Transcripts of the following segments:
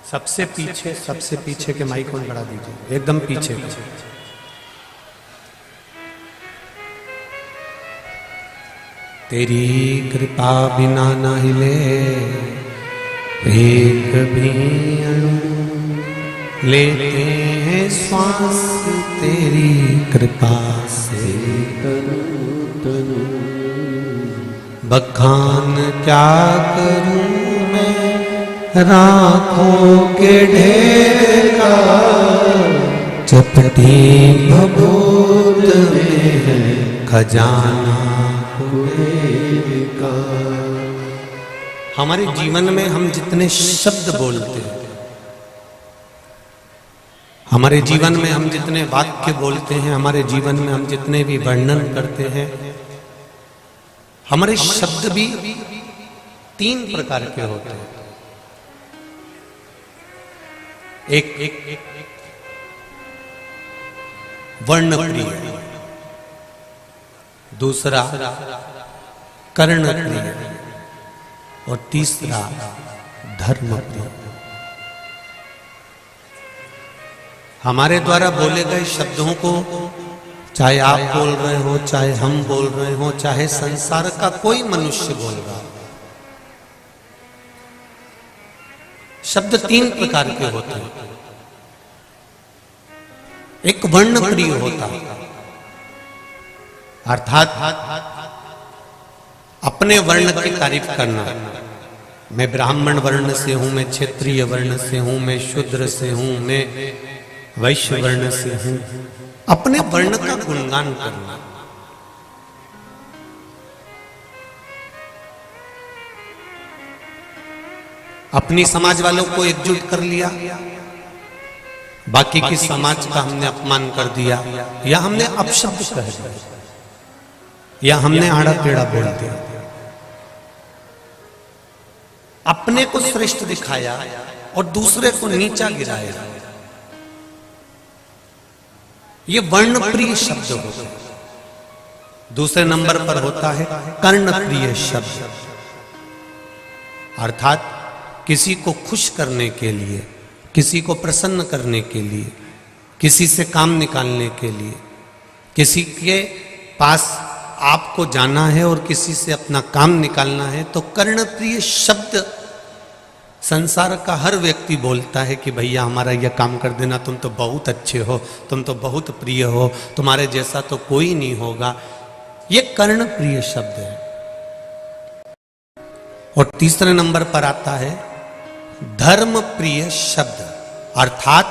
सबसे पीछे के माइक को बढ़ा दीजिए, एकदम पीछे। तेरी कृपा बिना न हिले एक भी अणु, लेते हैं श्वास तेरी कृपा से तनु तनु। बखान क्या करूं मैं राखों के ढेर का, चपटी भभूत में है खजाना कुबेर का। हमारे जीवन में हम जितने शब्द बोलते हैं, हमारे जीवन में हम जितने वाक्य बोलते हैं, हमारे जीवन में हम जितने भी वर्णन करते हैं, हमारे शब्द भी 3 प्रकार के होते हैं। एक वर्णप्रिय, दूसरा कर्णप्रिय और तीसरा धर्मप्रिय। हमारे द्वारा बोले गए शब्दों को चाहे आप बोल रहे हो, चाहे हम बोल रहे हो, चाहे संसार का कोई मनुष्य बोल रहा हो, शब्द 3 प्रकार के होते हैं। एक वर्णप्रिय होता है, अर्थात अपने वर्ण की तारीफ करना। मैं ब्राह्मण वर्ण से हूं, मैं क्षत्रिय वर्ण से हूं, मैं शूद्र से हूं, मैं वैश्य वर्ण से हूं। अपने वर्ण का गुणगान करना। अपनी समाज वालों को एकजुट कर लिया, बाकी की समाज का हमने अपमान कर दिया, या हमने अपशब्द कह दिया, या हमने आड़ा टेढ़ा बोल दिया। अपने को श्रेष्ठ दिखाया और दूसरे को नीचा गिराया। ये वर्णप्रिय शब्द होते हैं। दूसरे नंबर पर होता है कर्णप्रिय शब्द, अर्थात किसी को खुश करने के लिए, किसी को प्रसन्न करने के लिए, किसी से काम निकालने के लिए, किसी के पास आपको जाना है और किसी से अपना काम निकालना है, तो कर्णप्रिय शब्द संसार का हर व्यक्ति बोलता है कि भैया हमारा यह काम कर देना, तुम तो बहुत अच्छे हो, तुम तो बहुत प्रिय हो, तुम्हारे जैसा तो कोई नहीं होगा। ये कर्णप्रिय शब्द है। और तीसरे नंबर पर आता है धर्मप्रिय शब्द, अर्थात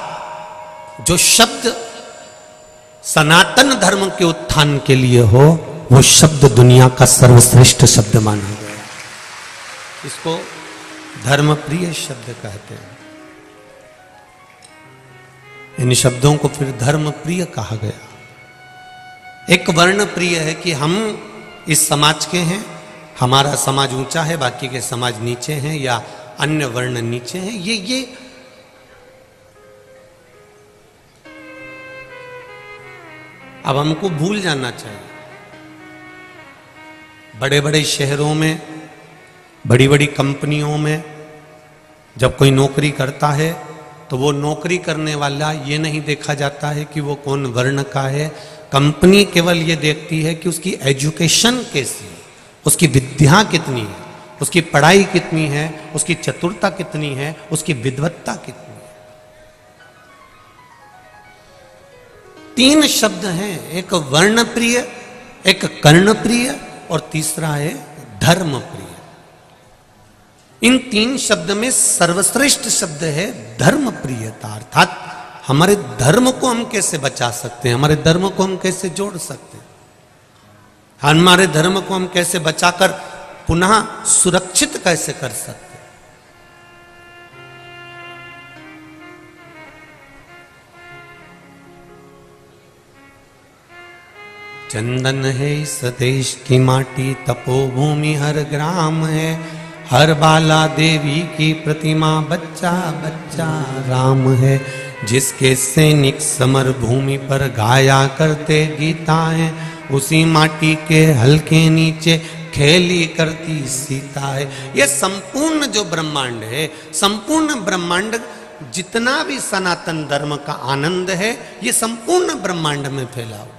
जो शब्द सनातन धर्म के उत्थान के लिए हो, वो शब्द दुनिया का सर्वश्रेष्ठ शब्द माना गया। इसको धर्मप्रिय शब्द कहते हैं। इन शब्दों को फिर धर्मप्रिय कहा गया। एक वर्णप्रिय है कि हम इस समाज के हैं, हमारा समाज ऊंचा है, बाकी के समाज नीचे हैं, या अन्य वर्ण नीचे हैं। ये अब हमको भूल जाना चाहिए। बड़े बड़े शहरों में, बड़ी बड़ी कंपनियों में जब कोई नौकरी करता है, तो वो नौकरी करने वाला ये नहीं देखा जाता है कि वो कौन वर्ण का है। कंपनी केवल ये देखती है कि उसकी एजुकेशन कैसी है, उसकी विद्या कितनी है, उसकी पढ़ाई कितनी है, उसकी चतुरता कितनी है, उसकी विद्वत्ता कितनी है। 3 शब्द हैं, एक वर्णप्रिय, एक कर्णप्रिय और तीसरा है धर्मप्रिय। इन 3 शब्द में सर्वश्रेष्ठ शब्द है धर्मप्रियता, अर्थात हमारे धर्म को हम कैसे बचा सकते हैं, हमारे धर्म को हम कैसे जोड़ सकते हैं, हमारे धर्म को हम कैसे बचाकर पुनः सुरक्षित कैसे कर सकते हैं। चंदन है इस देश की माटी, तपोभूमि हर ग्राम है, हर बाला देवी की प्रतिमा, बच्चा बच्चा राम है। जिसके सैनिक समर भूमि पर गाया करते गीताएं, उसी माटी के हल्के नीचे खेली करती सीता है। ये संपूर्ण जो ब्रह्मांड है, संपूर्ण ब्रह्मांड जितना भी सनातन धर्म का आनंद है ये संपूर्ण ब्रह्मांड में फैला हुआ है।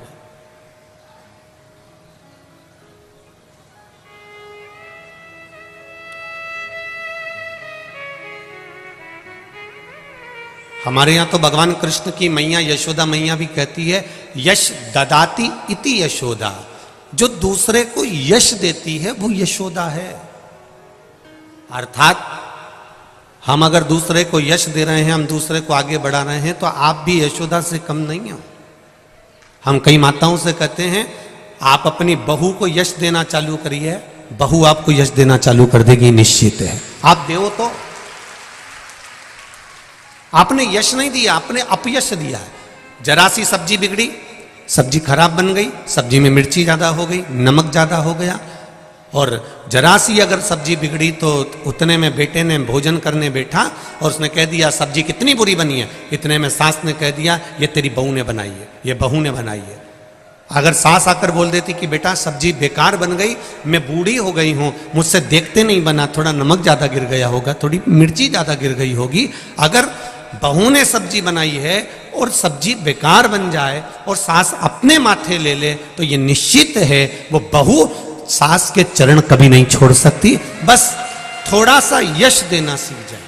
हमारे यहां तो भगवान कृष्ण की मैया यशोदा मैया भी कहती है, यश ददाती इति यशोदा। जो दूसरे को यश देती है वो यशोदा है। अर्थात हम अगर दूसरे को यश दे रहे हैं, हम दूसरे को आगे बढ़ा रहे हैं, तो आप भी यशोदा से कम नहीं हो। हम कई माताओं से कहते हैं आप अपनी बहू को यश देना चालू करिए, बहू आपको यश देना चालू कर देगी, निश्चित है। आप देव तो आपने यश नहीं दिया, आपने अपयश दिया है। जरा सी सब्जी बिगड़ी, सब्जी खराब बन गई, सब्जी में मिर्ची ज्यादा हो गई, नमक ज्यादा हो गया, और जरा सी अगर सब्जी बिगड़ी तो उतने में बेटे ने भोजन करने बैठा और उसने कह दिया सब्जी कितनी बुरी बनी है, इतने में सास ने कह दिया ये तेरी बहू ने बनाई है, ये बहू ने बनाई है। अगर सास आकर बोल देती कि बेटा सब्जी बेकार बन गई, मैं बूढ़ी हो गई हूं, मुझसे देखते नहीं बना, थोड़ा नमक ज्यादा गिर गया होगा, थोड़ी मिर्ची ज्यादा गिर गई होगी। अगर बहू ने सब्जी बनाई है और सब्जी बेकार बन जाए और सास अपने माथे ले ले, तो ये निश्चित है वो बहू सास के चरण कभी नहीं छोड़ सकती। बस थोड़ा सा यश देना सीख जाए,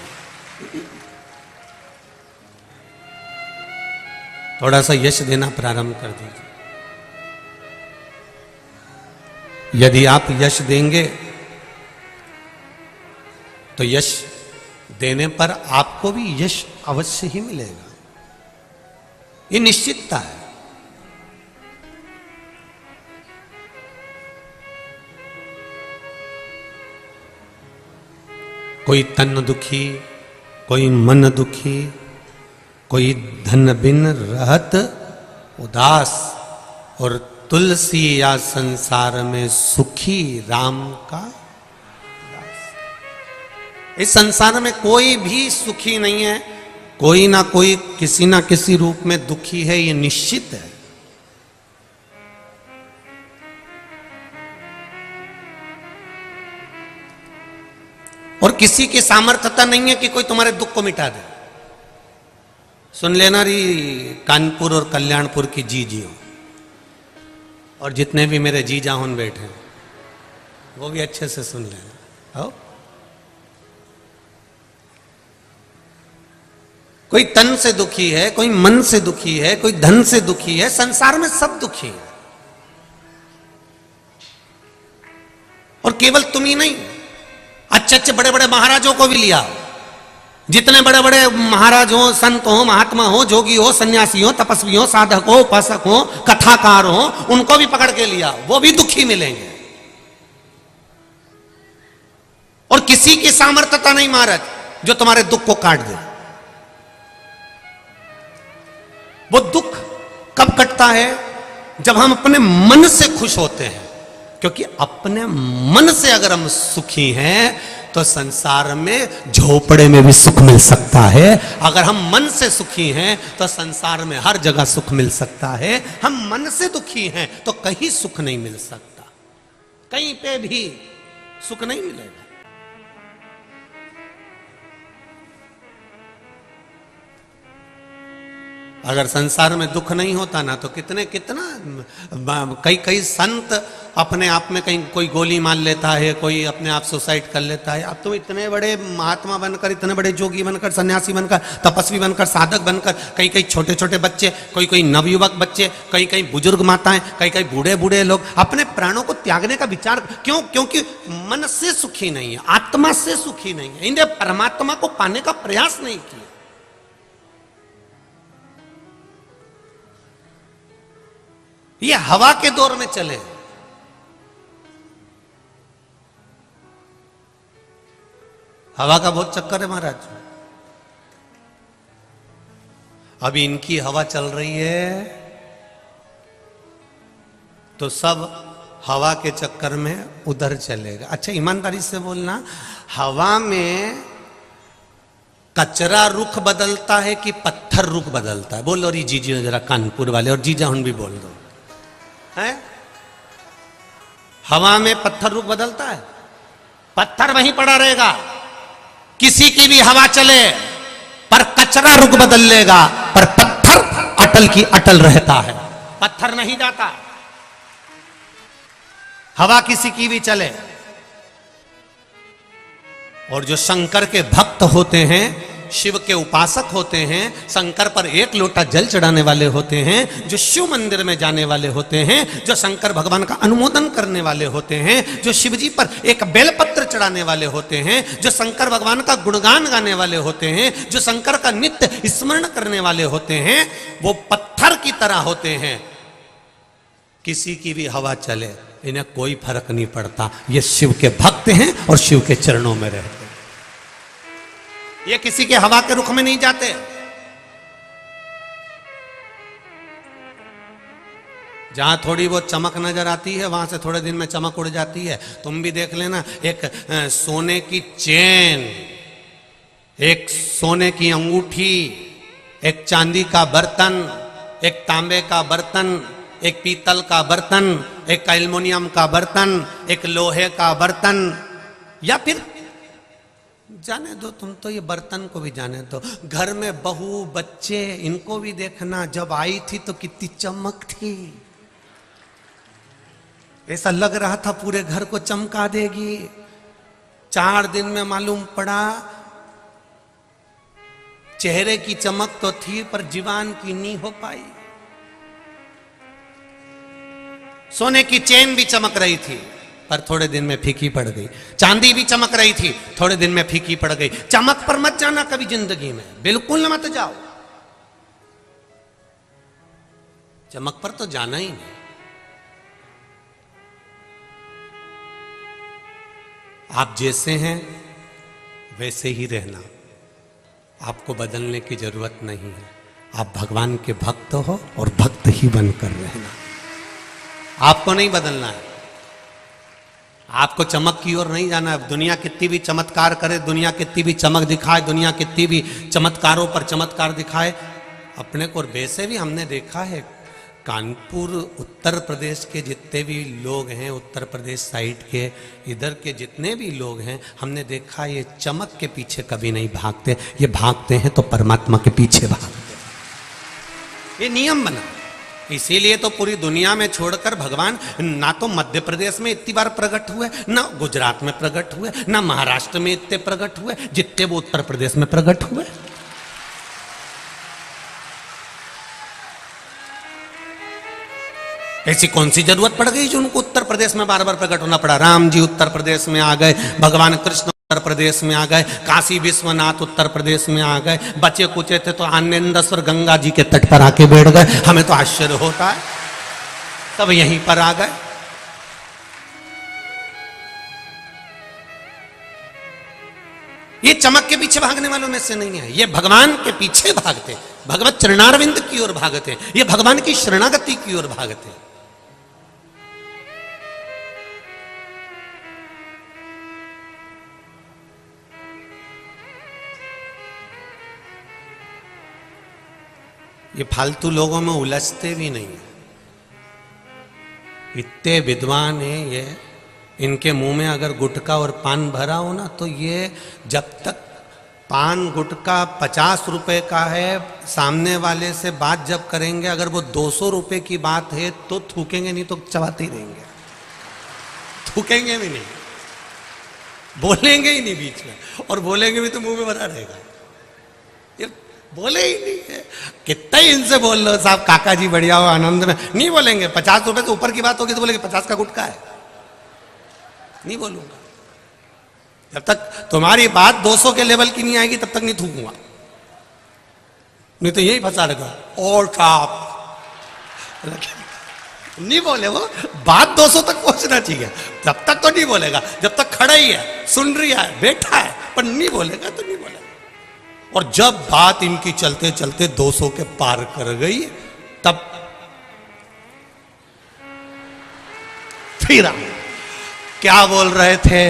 थोड़ा सा यश देना प्रारंभ कर दीजिए। यदि आप यश देंगे तो यश देने पर आपको भी यश अवश्य ही मिलेगा, ये निश्चितता है। कोई तन दुखी, कोई मन दुखी, कोई धन बिन रहत उदास, और तुलसी या संसार में सुखी राम का दास। इस संसार में कोई भी सुखी नहीं है, कोई ना कोई किसी ना किसी रूप में दुखी है, ये निश्चित है। और किसी की सामर्थ्यता नहीं है कि कोई तुम्हारे दुख को मिटा दे। सुन लेना री कानपुर और कल्याणपुर की जीजियों, और जितने भी मेरे जीजा होन बैठे हैं वो भी अच्छे से सुन लेना। आओ, कोई तन से दुखी है, कोई मन से दुखी है, कोई धन से दुखी है, संसार में सब दुखी है। और केवल तुम ही नहीं, अच्छे अच्छे बड़े बड़े महाराजों को भी लिया, जितने बड़े बड़े महाराज हो, संत हो, महात्मा हो, जोगी हो, सन्यासी हो, तपस्वी हो, साधक हो, उपासक हो, कथाकार हो, उनको भी पकड़ के लिया, वो भी दुखी मिलेंगे। और किसी की सामर्थ्यता नहीं महाराज जो तुम्हारे दुख को काट दे। वो दुख कब कटता है? जब हम अपने मन से खुश होते हैं, क्योंकि अपने मन से अगर हम सुखी हैं तो संसार में झोपड़े में भी सुख मिल सकता है। अगर हम मन से सुखी हैं तो संसार में हर जगह सुख मिल सकता है। हम मन से दुखी हैं तो कहीं सुख नहीं मिल सकता, कहीं पे भी सुख नहीं मिलेगा। अगर संसार में दुख नहीं होता ना तो कितना कई संत अपने आप में कहीं कोई गोली मार लेता है, कोई अपने आप सुसाइड कर लेता है। अब तो इतने बड़े महात्मा बनकर, इतने बड़े जोगी बनकर, सन्यासी बनकर, तपस्वी बनकर, साधक बनकर, कई छोटे छोटे बच्चे, कोई नवयुवक बच्चे, कई बुजुर्ग माताएं, कई बूढ़े बूढ़े लोग अपने प्राणों को त्यागने का विचार क्यों? क्योंकि मन से सुखी नहीं है, आत्मा से सुखी नहीं है, इन्हें परमात्मा को पाने का प्रयास नहीं किया। ये हवा के दौर में चले। हवा का बहुत चक्कर है महाराज। अभी इनकी हवा चल रही है तो सब हवा के चक्कर में उधर चलेगा। अच्छा ईमानदारी से बोलना, हवा में कचरा रुख बदलता है कि पत्थर रुख बदलता है? बोलो री जीजी जरा, कानपुर वाले, और जीजा हुन भी बोल दो है। हवा में पत्थर रुख बदलता है? पत्थर वहीं पड़ा रहेगा। किसी की भी हवा चले पर कचरा कचरा रुख बदल लेगा, पर पत्थर अटल की अटल रहता है, पत्थर नहीं जाता। हवा किसी की भी चले। और जो शंकर के भक्त होते हैं, शिव के उपासक होते हैं, शंकर पर एक लोटा जल चढ़ाने वाले होते हैं, जो शिव मंदिर में जाने वाले होते हैं, जो शंकर भगवान का अनुमोदन करने वाले होते हैं, जो शिव जी पर एक बेलपत्र चढ़ाने वाले होते हैं, जो शंकर भगवान का गुणगान गाने वाले होते हैं, जो शंकर का नित्य स्मरण करने वाले होते हैं, वो पत्थर की तरह होते हैं। किसी की भी हवा चले, इन्हें कोई फर्क नहीं पड़ता। ये शिव के भक्त हैं और शिव के चरणों में रहते हैं। ये किसी के हवा के रुख में नहीं जाते। जहां थोड़ी बहुत चमक नजर आती है, वहां से थोड़े दिन में चमक उड़ जाती है। तुम भी देख लेना, एक सोने की चेन, एक सोने की अंगूठी, एक चांदी का बर्तन, एक तांबे का बर्तन, एक पीतल का बर्तन, एक एल्युमिनियम का बर्तन, एक लोहे का बर्तन, या फिर जाने दो, तुम तो ये बर्तन को भी जाने दो, घर में बहू बच्चे, इनको भी देखना। जब आई थी तो कितनी चमक थी, ऐसा लग रहा था पूरे घर को चमका देगी। 4 दिन में मालूम पड़ा चेहरे की चमक तो थी, पर जीवन की नहीं हो पाई। सोने की चेन भी चमक रही थी, पर थोड़े दिन में फीकी पड़ गई। चांदी भी चमक रही थी, थोड़े दिन में फीकी पड़ गई। चमक पर मत जाना कभी जिंदगी में, बिल्कुल मत जाओ। चमक पर तो जाना ही नहीं। आप जैसे हैं वैसे ही रहना, आपको बदलने की जरूरत नहीं है। आप भगवान के भक्त हो और भक्त ही बनकर रहना। आपको नहीं बदलना है, आपको चमक की ओर नहीं जाना है। दुनिया कितनी भी चमत्कार करे, दुनिया कितनी भी चमक दिखाए, दुनिया कितनी भी चमत्कारों पर चमत्कार दिखाए, अपने को वैसे भी हमने देखा है। कानपुर उत्तर प्रदेश के जितने भी लोग हैं, उत्तर प्रदेश साइड के इधर के जितने भी लोग हैं, हमने देखा ये चमक के पीछे कभी नहीं भागते। ये भागते हैं तो परमात्मा के पीछे भागते। ये नियम बना, इसीलिए तो पूरी दुनिया में छोड़कर भगवान ना तो मध्य प्रदेश में इतनी बार प्रकट हुए, ना गुजरात में प्रकट हुए, ना महाराष्ट्र में इतने प्रकट हुए जितने वो उत्तर प्रदेश में प्रकट हुए। ऐसी कौन सी जरूरत पड़ गई जो उनको उत्तर प्रदेश में बार बार प्रकट होना पड़ा। राम जी उत्तर प्रदेश में आ गए, भगवान कृष्ण उत्तर प्रदेश में आ गए, काशी विश्वनाथ उत्तर प्रदेश में आ गए, बचे कुचे थे तो आनंदेश्वर गंगा जी के तट पर आके बैठ गए। हमें तो आश्चर्य होता है, सब यहीं पर आ गए। ये चमक के पीछे भागने वालों में से नहीं है, ये भगवान के पीछे भागते, भगवत चरणारविंद की ओर भागते, ये भगवान की शरणागति की ओर भागते। ये फालतू लोगों में उलझते भी नहीं है, इतने विद्वान हैं ये। इनके मुंह में अगर गुटखा और पान भरा हो ना, तो ये जब तक पान गुटखा 50 रुपए का है, सामने वाले से बात जब करेंगे, अगर वो 200 रुपए की बात है तो थूकेंगे नहीं तो चबाते ही रहेंगे, थूकेंगे भी नहीं, बोलेंगे ही नहीं बीच में, और बोलेंगे भी तो मुंह में भरा रहेगा। ये बोले ही नहीं है। कितना ही इनसे बोल लो साहब काका जी बढ़िया हो आनंद में, नहीं बोलेंगे। 50 रुपए से ऊपर की बात होगी तो बोलेंगे 50 का गुटखा है, नहीं बोलूंगा। जब तक तुम्हारी बात 200 के लेवल की नहीं आएगी तब तक नहीं थूकूंगा, नहीं तो यही फंसा रहेगा। और साहब नहीं बोले, वो बात 200 तक पहुंचना चाहिए, जब तक तो नहीं बोलेगा। जब तक खड़ा ही है, सुन रहा है, बैठा है, पर नहीं बोलेगा तो नहीं बोलेगा। और जब बात इनकी चलते चलते 200 के पार कर गई, तब फिर क्या बोल रहे थे,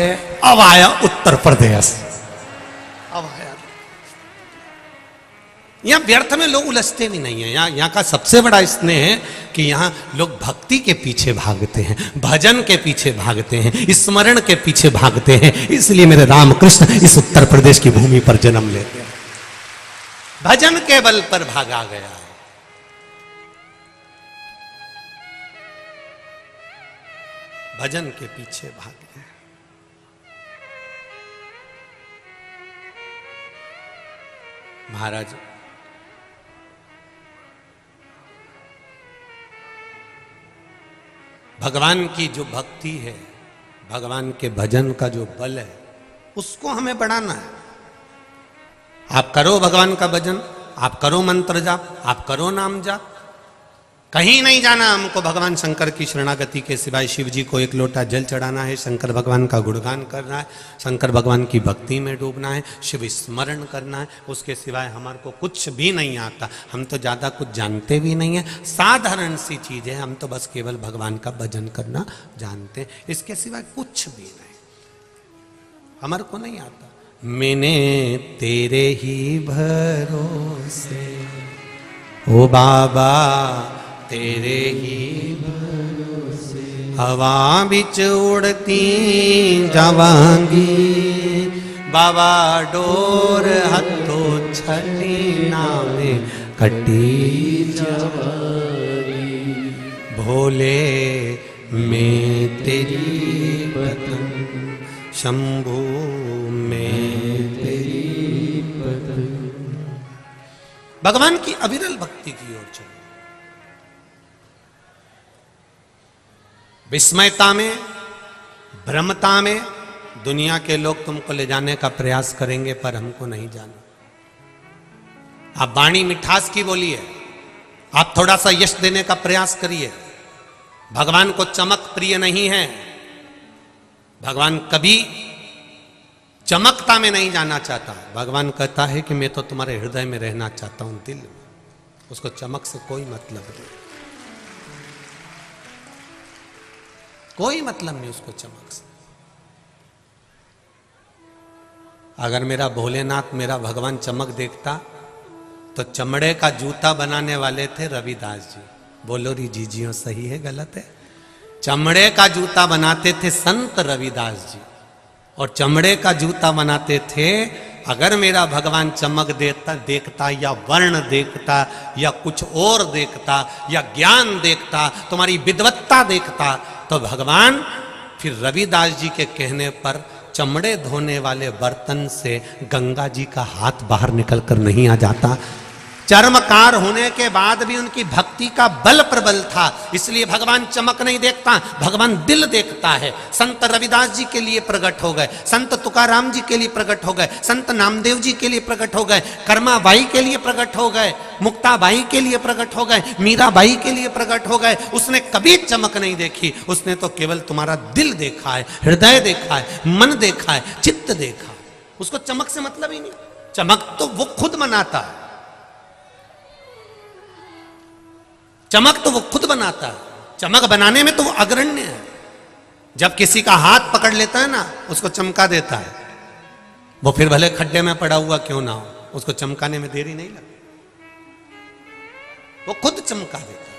अब आया उत्तर प्रदेश, अब आया। यहां व्यर्थ में लोग उलझते भी नहीं है। यहाँ का सबसे बड़ा स्नेह है कि यहाँ लोग भक्ति के पीछे भागते हैं, भजन के पीछे भागते हैं, स्मरण के पीछे भागते हैं। इसलिए मेरे रामकृष्ण इस उत्तर प्रदेश की भूमि पर जन्म लेते हैं। भजन के बल पर भागा गया है। भजन के पीछे भागे। महाराज भगवान की जो भक्ति है, भगवान के भजन का जो बल है, उसको हमें बढ़ाना है। आप करो भगवान का भजन, आप करो मंत्र जाप, आप करो नाम जाप। कहीं नहीं जाना हमको भगवान शंकर की शरणागति के सिवाय। शिव जी को एक लोटा जल चढ़ाना है, शंकर भगवान का गुणगान करना है, शंकर भगवान की भक्ति में डूबना है, शिव स्मरण करना है। उसके सिवाय हमारे को कुछ भी नहीं आता। हम तो ज़्यादा कुछ जानते भी नहीं है, साधारण सी चीज़ है। हम तो बस केवल भगवान का भजन करना जानते हैं, इसके सिवाय कुछ भी नहीं हमारे को नहीं आता। मैंने तेरे ही भरोसे ओ बाबा, तेरे ही भरोसे हवा बिच उड़ती जावांगी। बाबा डोर हथों छठी नामे कटी जावांगी। भोले मैं तेरी पतन, शंभू में तेरी पतन। भगवान की अविरल भक्ति की ओर चलो। विस्मयता में, भ्रमता में दुनिया के लोग तुमको ले जाने का प्रयास करेंगे, पर हमको नहीं जाना। आप वाणी मिठास की बोलिए, आप थोड़ा सा यश देने का प्रयास करिए। भगवान को चमक प्रिय नहीं है। भगवान कभी चमकता में नहीं जाना चाहता। भगवान कहता है कि मैं तो तुम्हारे हृदय में रहना चाहता हूं, दिल में। उसको चमक से कोई मतलब नहीं, कोई मतलब नहीं उसको चमक से। अगर मेरा भोलेनाथ, मेरा भगवान चमक देखता तो चमड़े का जूता बनाने वाले थे रविदास जी। बोलो री जीजियो, सही है गलत है? चमड़े का जूता बनाते थे संत रविदास जी, और चमड़े का जूता बनाते थे। अगर मेरा भगवान चमक देखता या वर्ण देखता या कुछ और देखता या ज्ञान देखता, तुम्हारी विद्वत्ता देखता, तो भगवान फिर रविदास जी के कहने पर चमड़े धोने वाले बर्तन से गंगा जी का हाथ बाहर निकलकर नहीं आ जाता। चर्मकार होने के बाद भी उनकी भक्ति का बल प्रबल था, इसलिए भगवान चमक नहीं देखता, भगवान दिल देखता है। संत रविदास जी के लिए प्रकट हो गए, संत तुकाराम जी के लिए प्रकट हो गए, संत नामदेव जी के लिए प्रकट हो गए, कर्माबाई के लिए प्रकट हो गए, मुक्ताबाई के लिए प्रकट हो गए, मीराबाई के लिए प्रकट हो गए। उसने कभी चमक नहीं देखी, उसने तो केवल तुम्हारा दिल देखा है, हृदय देखा है, मन देखा है, चित्त देखा। उसको चमक से मतलब ही नहीं। चमक तो वो खुद बनाता है, चमक तो वो खुद बनाता है। चमक बनाने में तो वो अग्रण्य है। जब किसी का हाथ पकड़ लेता है ना, उसको चमका देता है। वो फिर भले खड्डे में पड़ा हुआ क्यों ना हो, उसको चमकाने में देरी नहीं लगती, वो खुद चमका देता है।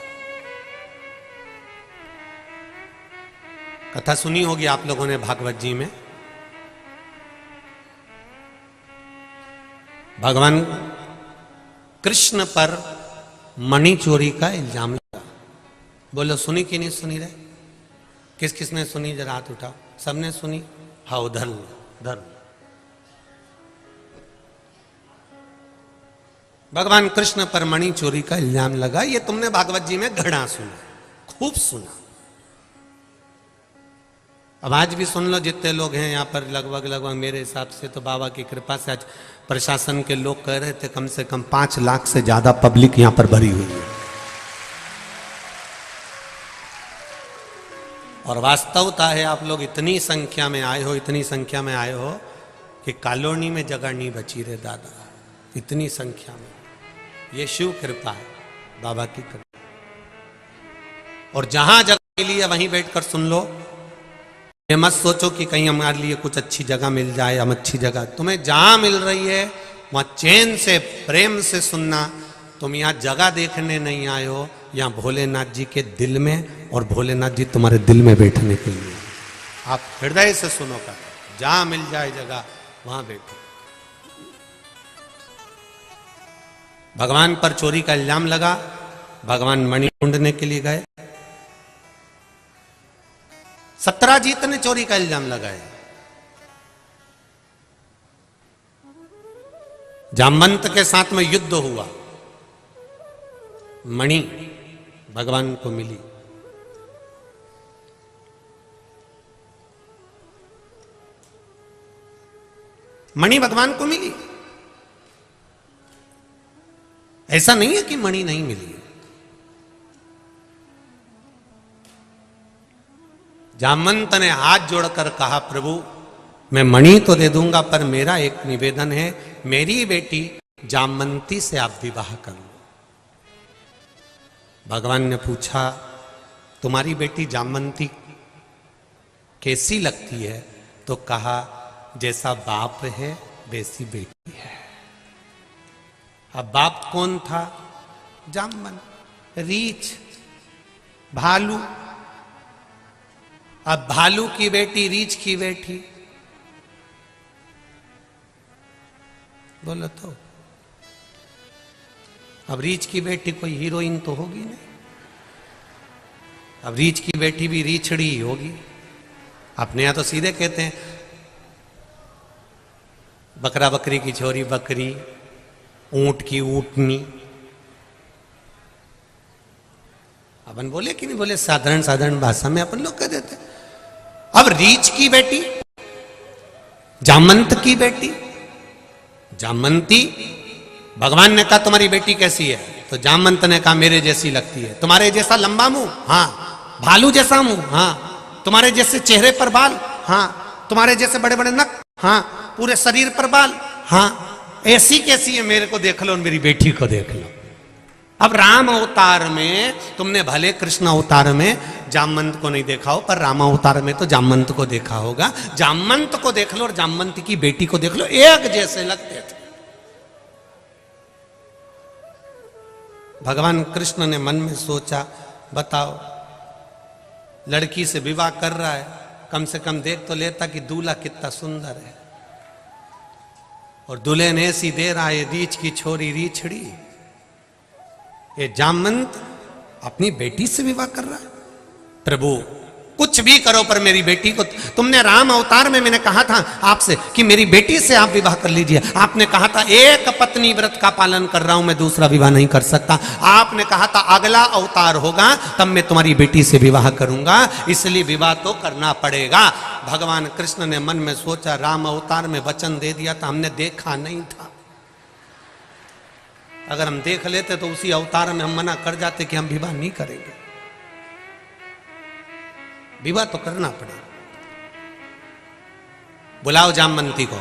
कथा सुनी होगी आप लोगों ने भागवत जी में। भगवान कृष्ण पर मणि चोरी का इल्जाम लगा। बोलो सुनी कि नहीं सुनी रहे? किस किसने सुनी? जरा हाथ उठाओ। सबने सुनी? हाँ, उधर उधर। भगवान कृष्ण पर मणि चोरी का इल्जाम लगा। ये तुमने भागवत जी में घड़ा सुना, खूब सुना। अब आज भी सुन लो, जितने लोग हैं यहाँ पर, लगभग मेरे हिसाब से तो बाबा की कृपा से आज प्रशासन के लोग कह रहे थे कम से कम 5 लाख से ज्यादा पब्लिक यहाँ पर भरी हुई है। और वास्तवता है आप लोग इतनी संख्या में आए हो, इतनी संख्या में आए हो कि कॉलोनी में जगह नहीं बची रे दादा, इतनी संख्या में। ये शिव कृपा है, बाबा की कृपा। और जहां जगह मिली है वहीं बैठकर सुन लो। ये मत सोचो कि कहीं हमारे लिए कुछ अच्छी जगह मिल जाए, हम अच्छी जगह। तुम्हें जहां मिल रही है वहां चैन से, प्रेम से सुनना। तुम यहाँ जगह देखने नहीं आए हो, यहाँ भोलेनाथ जी के दिल में, और भोलेनाथ जी तुम्हारे दिल में बैठने के लिए। आप हृदय से सुनो कर, जहां मिल जाए जगह वहां बैठो। भगवान पर चोरी का इल्जाम लगा, भगवान मणि ढूंढने के लिए गए। सत्यजीत ने चोरी का इल्जाम लगाया। जामवंत के साथ में युद्ध हुआ, मणि भगवान को मिली। मणि भगवान को मिली। ऐसा नहीं है कि मणि नहीं मिली। जामवंत ने हाथ जोड़कर कहा, प्रभु मैं मणि तो दे दूंगा, पर मेरा एक निवेदन है, मेरी बेटी जामवंती से आप विवाह कर लो। भगवान ने पूछा, तुम्हारी बेटी जामवंती कैसी लगती है? तो कहा, जैसा बाप है वैसी बेटी है। अब बाप कौन था? जामवंत, रीछ, भालू। अब भालू की बेटी रीछ की बेटी, बोलो तो। अब रीछ की बेटी कोई हीरोइन तो होगी नहीं, अब रीछ की बेटी भी रीछड़ी ही होगी। अपने यहां तो सीधे कहते हैं, बकरा बकरी की छोरी बकरी, ऊंट की ऊंटनी। अपन बोले कि नहीं बोले, साधारण साधारण भाषा में अपन लोग कह देते। अब रीछ की बेटी, जामवंत की बेटी, जामवंती। भगवान ने कहा तुम्हारी बेटी कैसी है? तो जामवंत ने कहा मेरे जैसी लगती है। तुम्हारे जैसा लंबा मुंह? हाँ। भालू जैसा मुंह? हाँ। तुम्हारे जैसे चेहरे पर बाल? हाँ। तुम्हारे जैसे बड़े बड़े नख? हाँ। पूरे शरीर पर बाल? हाँ। ऐसी कैसी है? मेरे को देख लो और मेरी बेटी को देख लो। अब राम अवतार में तुमने भले कृष्ण अवतार में जामवंत को नहीं देखा हो, पर राम अवतार में तो जामवंत को देखा होगा। जामवंत को देख लो और जामवंत की बेटी को देख लो, एक जैसे लगते थे। भगवान कृष्ण ने मन में सोचा, बताओ लड़की से विवाह कर रहा है, कम से कम देख तो लेता कि दूल्हा कितना सुंदर है, और दुल्हन ऐसी दे रहा है, रीछ की छोरी रीछड़ी। ये जामवंत अपनी बेटी से विवाह कर रहा है। प्रभु कुछ भी करो पर मेरी बेटी को, तुमने राम अवतार में मैंने कहा था आपसे कि मेरी बेटी से आप विवाह कर लीजिए। आपने कहा था एक पत्नी व्रत का पालन कर रहा हूं मैं, दूसरा विवाह नहीं कर सकता। आपने कहा था अगला अवतार होगा तब मैं तुम्हारी बेटी से विवाह करूंगा, इसलिए विवाह तो करना पड़ेगा। भगवान कृष्ण ने मन में सोचा, राम अवतार में वचन दे दिया था, हमने देखा नहीं था। अगर हम देख लेते तो उसी अवतार में हम मना कर जाते कि हम विवाह नहीं करेंगे। विवाह तो करना पड़ेगा। बुलाओ जामवंती को।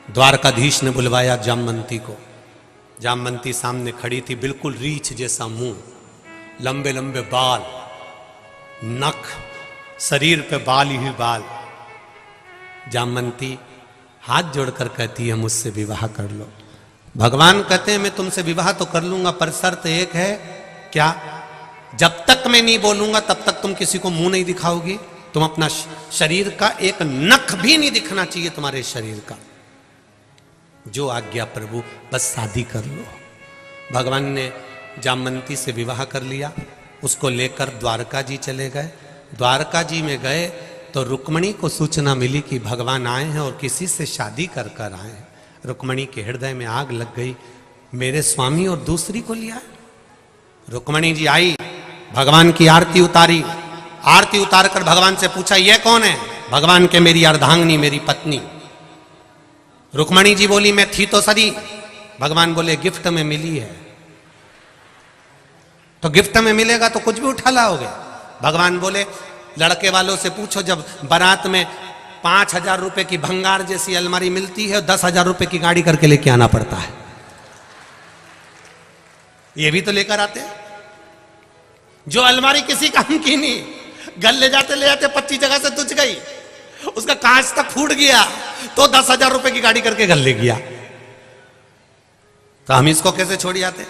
द्वारकाधीश ने बुलवाया जामवंती को। जामवंती सामने खड़ी थी, बिल्कुल रीछ जैसा मुंह, लंबे लंबे बाल, नख, शरीर पे बाल ही बाल। जामवंती हाथ जोड़कर कहती है, मुझसे विवाह कर लो। भगवान कहते हैं मैं तुमसे विवाह तो कर लूंगा, पर शर्त एक है। क्या? जब तक मैं नहीं बोलूंगा तब तक तुम किसी को मुंह नहीं दिखाओगी। तुम अपना शरीर का एक नख भी नहीं दिखना चाहिए तुम्हारे शरीर का। जो आज्ञा प्रभु, बस शादी कर लो। भगवान ने जामवंती से विवाह कर लिया। उसको लेकर द्वारका जी चले गए। द्वारका जी में गए तो रुक्मणी को सूचना मिली कि भगवान आए हैं और किसी से शादी कर कर आए हैं। रुक्मणी के हृदय में आग लग गई, मेरे स्वामी और दूसरी को लिया। रुक्मणी जी आई, भगवान की आरती उतारी। आरती उतार कर भगवान से पूछा, यह कौन है? भगवान के मेरी अर्धांगिनी, मेरी पत्नी। रुक्मणी जी बोली, मैं थी तो सरी। भगवान बोले, गिफ्ट में मिली है। तो गिफ्ट में मिलेगा तो कुछ भी उठा लाओगे। भगवान बोले, लड़के वालों से पूछो, जब बारात में 5,000 रुपए की भंगार जैसी अलमारी मिलती है, 10,000 रुपए की गाड़ी करके लेके आना पड़ता है। ये भी तो लेकर आते हैं। जो अलमारी किसी काम की नहीं, घर ले जाते 25 जगह से तुझ गई, उसका कांच तक फूट गया तो 10,000 रुपए की गाड़ी करके घर ले गया। तो हम इसको कैसे छोड़ जाते?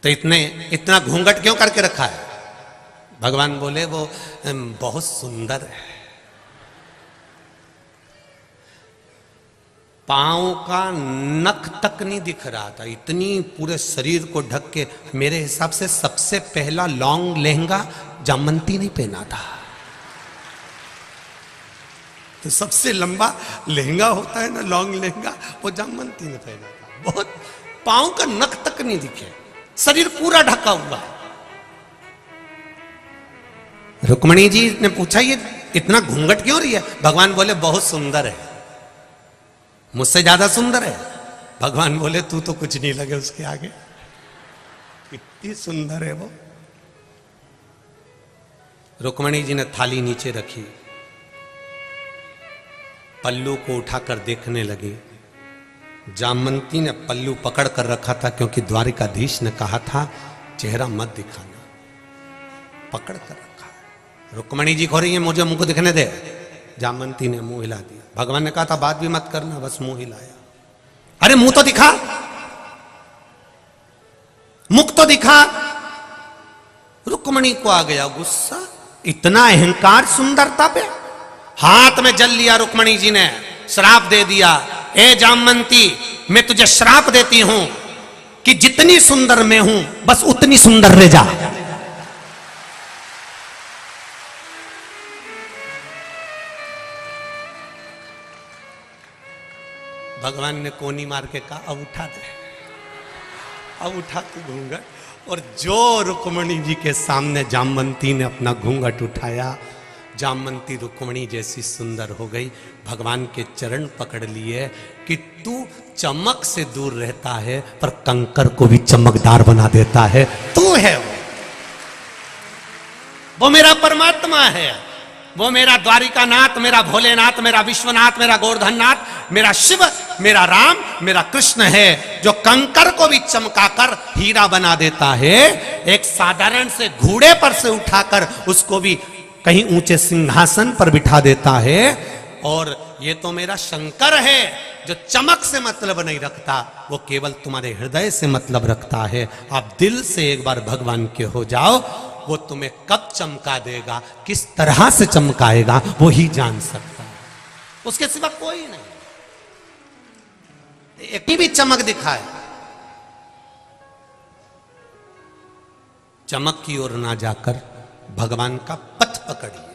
तो इतना घूंघट क्यों करके रखा है? भगवान बोले, वो बहुत सुंदर है। पाँव का नख तक नहीं दिख रहा था, इतनी पूरे शरीर को ढक के। मेरे हिसाब से सबसे पहला लॉन्ग लहंगा जामवंती ने पहना था। तो सबसे लंबा लहंगा होता है ना, लॉन्ग लहंगा, वो जामवंती ने पहना था। बहुत, पाँव का नख तक नहीं दिखे, शरीर पूरा ढका हुआ। रुक्मणी जी ने पूछा ये इतना घूंघट क्यों रही है? भगवान बोले बहुत सुंदर है, मुझसे ज्यादा सुंदर है। भगवान बोले तू तो कुछ नहीं लगे उसके आगे, कितनी सुंदर है वो। रुक्मणी जी ने थाली नीचे रखी, पल्लू को उठाकर देखने लगी। जामवंती ने पल्लू पकड़ कर रखा था, क्योंकि द्वारिकाधीश ने कहा था चेहरा मत दिखाना, पकड़ कर रखा। रुक्मणी जी खो रही है, मुझे मुंह को दिखने दे। जामवंती ने मुंह हिला दिया। भगवान ने कहा था बात भी मत करना, बस मुंह हिलाया। अरे मुंह तो दिखा, मुख तो दिखा। रुक्मणी को आ गया गुस्सा, इतना अहंकार सुंदरता पे। हाथ में जल लिया रुक्मणी जी ने, श्राप दे दिया। ए जामवंती, मैं तुझे श्राप देती हूं कि जितनी सुंदर मैं हूं बस उतनी सुंदर रह जा। भगवान ने कोनी मार के कहा अब उठा दे, अब उठा तू घूंघट। और जो रुक्मणी जी के सामने जामवंती ने अपना घूंघट उठाया, जामवंती रुक्मणी जैसी सुंदर हो गई। भगवान के चरण पकड़ लिए कि तू चमक से दूर रहता है पर कंकर को भी चमकदार बना देता है। तू है वो मेरा परमात्मा है, वो मेरा द्वारिकानाथ, मेरा भोलेनाथ, मेरा विश्वनाथ, मेरा गोवर्धननाथ, मेरा शिव, मेरा राम, मेरा कृष्ण है, जो कंकर को भी चमकाकर हीरा बना देता है। एक साधारण से घोड़े पर से उठाकर उसको भी कहीं ऊंचे सिंहासन पर बिठा देता है। और ये तो मेरा शंकर है, जो चमक से मतलब नहीं रखता, वो केवल तुम्हारे हृदय से मतलब रखता है। आप दिल से एक बार भगवान के हो जाओ, वो तुम्हें कब चमका देगा, किस तरह से चमकाएगा, वो ही जान सकता है, उसके सिवा कोई नहीं। एक भी चमक दिखाए, चमक की ओर ना जाकर भगवान का पथ पकड़िए।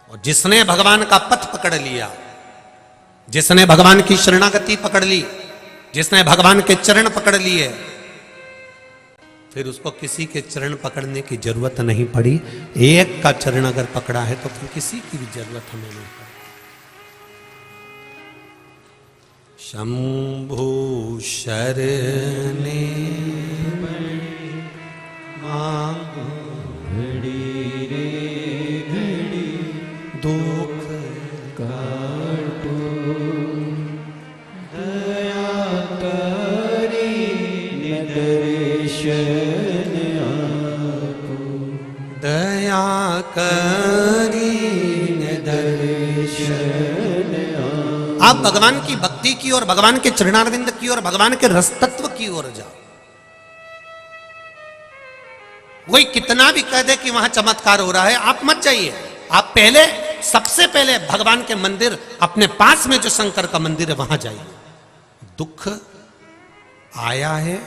और जिसने भगवान का पथ पकड़ लिया, जिसने भगवान की शरणागति पकड़ ली, जिसने भगवान के चरण पकड़ लिए, फिर उसको किसी के चरण पकड़ने की जरूरत नहीं पड़ी। एक का चरण अगर पकड़ा है तो फिर किसी की भी जरूरत हमें नहीं पड़ी। शंभु शरणे मांगो घड़ी रे घड़ी, दुख काटो दया करी निदर्शन आपो, दया करी निदर्शन। आप भगवान की भक्ति की और भगवान के चरणारविंद की और भगवान के रसतत्व की ओर जाओ। कोई कितना भी कह दे कि वहां चमत्कार हो रहा है, आप मत जाइए। आप पहले, सबसे पहले भगवान के मंदिर, अपने पास में जो शंकर का मंदिर है वहां जाइए। दुख आया है,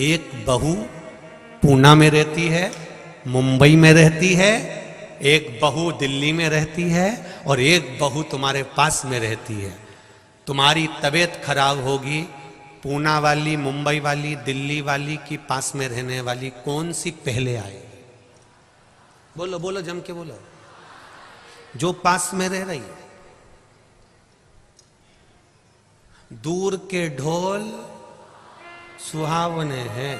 एक बहू पूना में रहती है, मुंबई में रहती है, एक बहू दिल्ली में रहती है और एक बहू तुम्हारे पास में रहती है। तुम्हारी तबीयत खराब होगी, पूना वाली, मुंबई वाली, दिल्ली वाली की पास में रहने वाली कौन सी पहले आएगी? बोलो बोलो, जम के बोलो। जो पास में रह रही है। दूर के ढोल सुहावने हैं।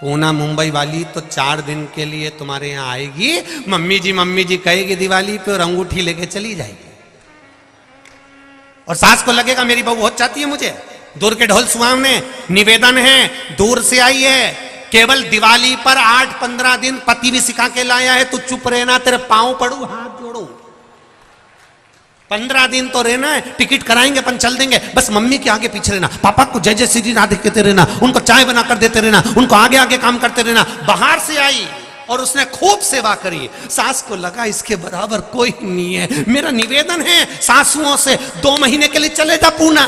पूना मुंबई वाली तो 4 दिन के लिए तुम्हारे यहां आएगी, मम्मी जी कहेगी दिवाली पे, और अंगूठी लेके चली जाएगी। और सास को लगेगा मेरी बहू बहुत चाहती है मुझे। दूर के ढोल सुहावने, निवेदन है, दूर से आई है, केवल दिवाली पर 8-15 दिन पति भी सिखा के लाया है, तू चुप रहना, तेरे पांव पड़ू, हाथ जोड़ू। 15 दिन तो रहना है, टिकट कराएंगे, अपन चल देंगे, बस मम्मी के आगे पीछे रहना, पापा को जय जय श्री राधे कहते रहना, उनको चाय बना कर देते रहना, उनको आगे आगे काम करते रहना। बाहर से आई और उसने खूब सेवा करी। सास को लगा इसके बराबर कोई नहीं है, मेरा निवेदन है सासुओं से 2 महीने के लिए चले जा पूना।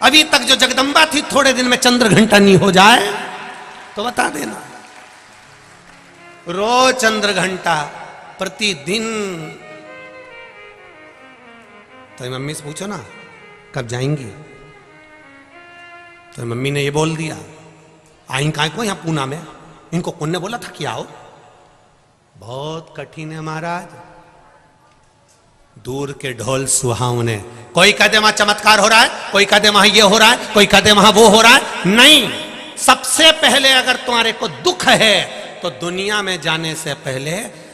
अभी तक जो जगदंबा थी, थोड़े दिन में चंद्र घंटा नहीं हो जाए तो बता देना। रोज चंद्र घंटा प्रतिदिन। तो मम्मी से पूछो ना कब जाएंगी, तो मम्मी ने ये बोल दिया आई काय को यहां पूना में, इनको कौन ने बोला था कि आओ। बहुत कठिन है महाराज, दूर के ढोल सुहावने। कोई कहते वहां चमत्कार हो रहा है, कोई कहते वहां ये हो रहा है, कोई कहते वहां वो हो रहा है। नहीं, सबसे पहले अगर तुम्हारे को दुख है तो दुनिया में जाने से पहले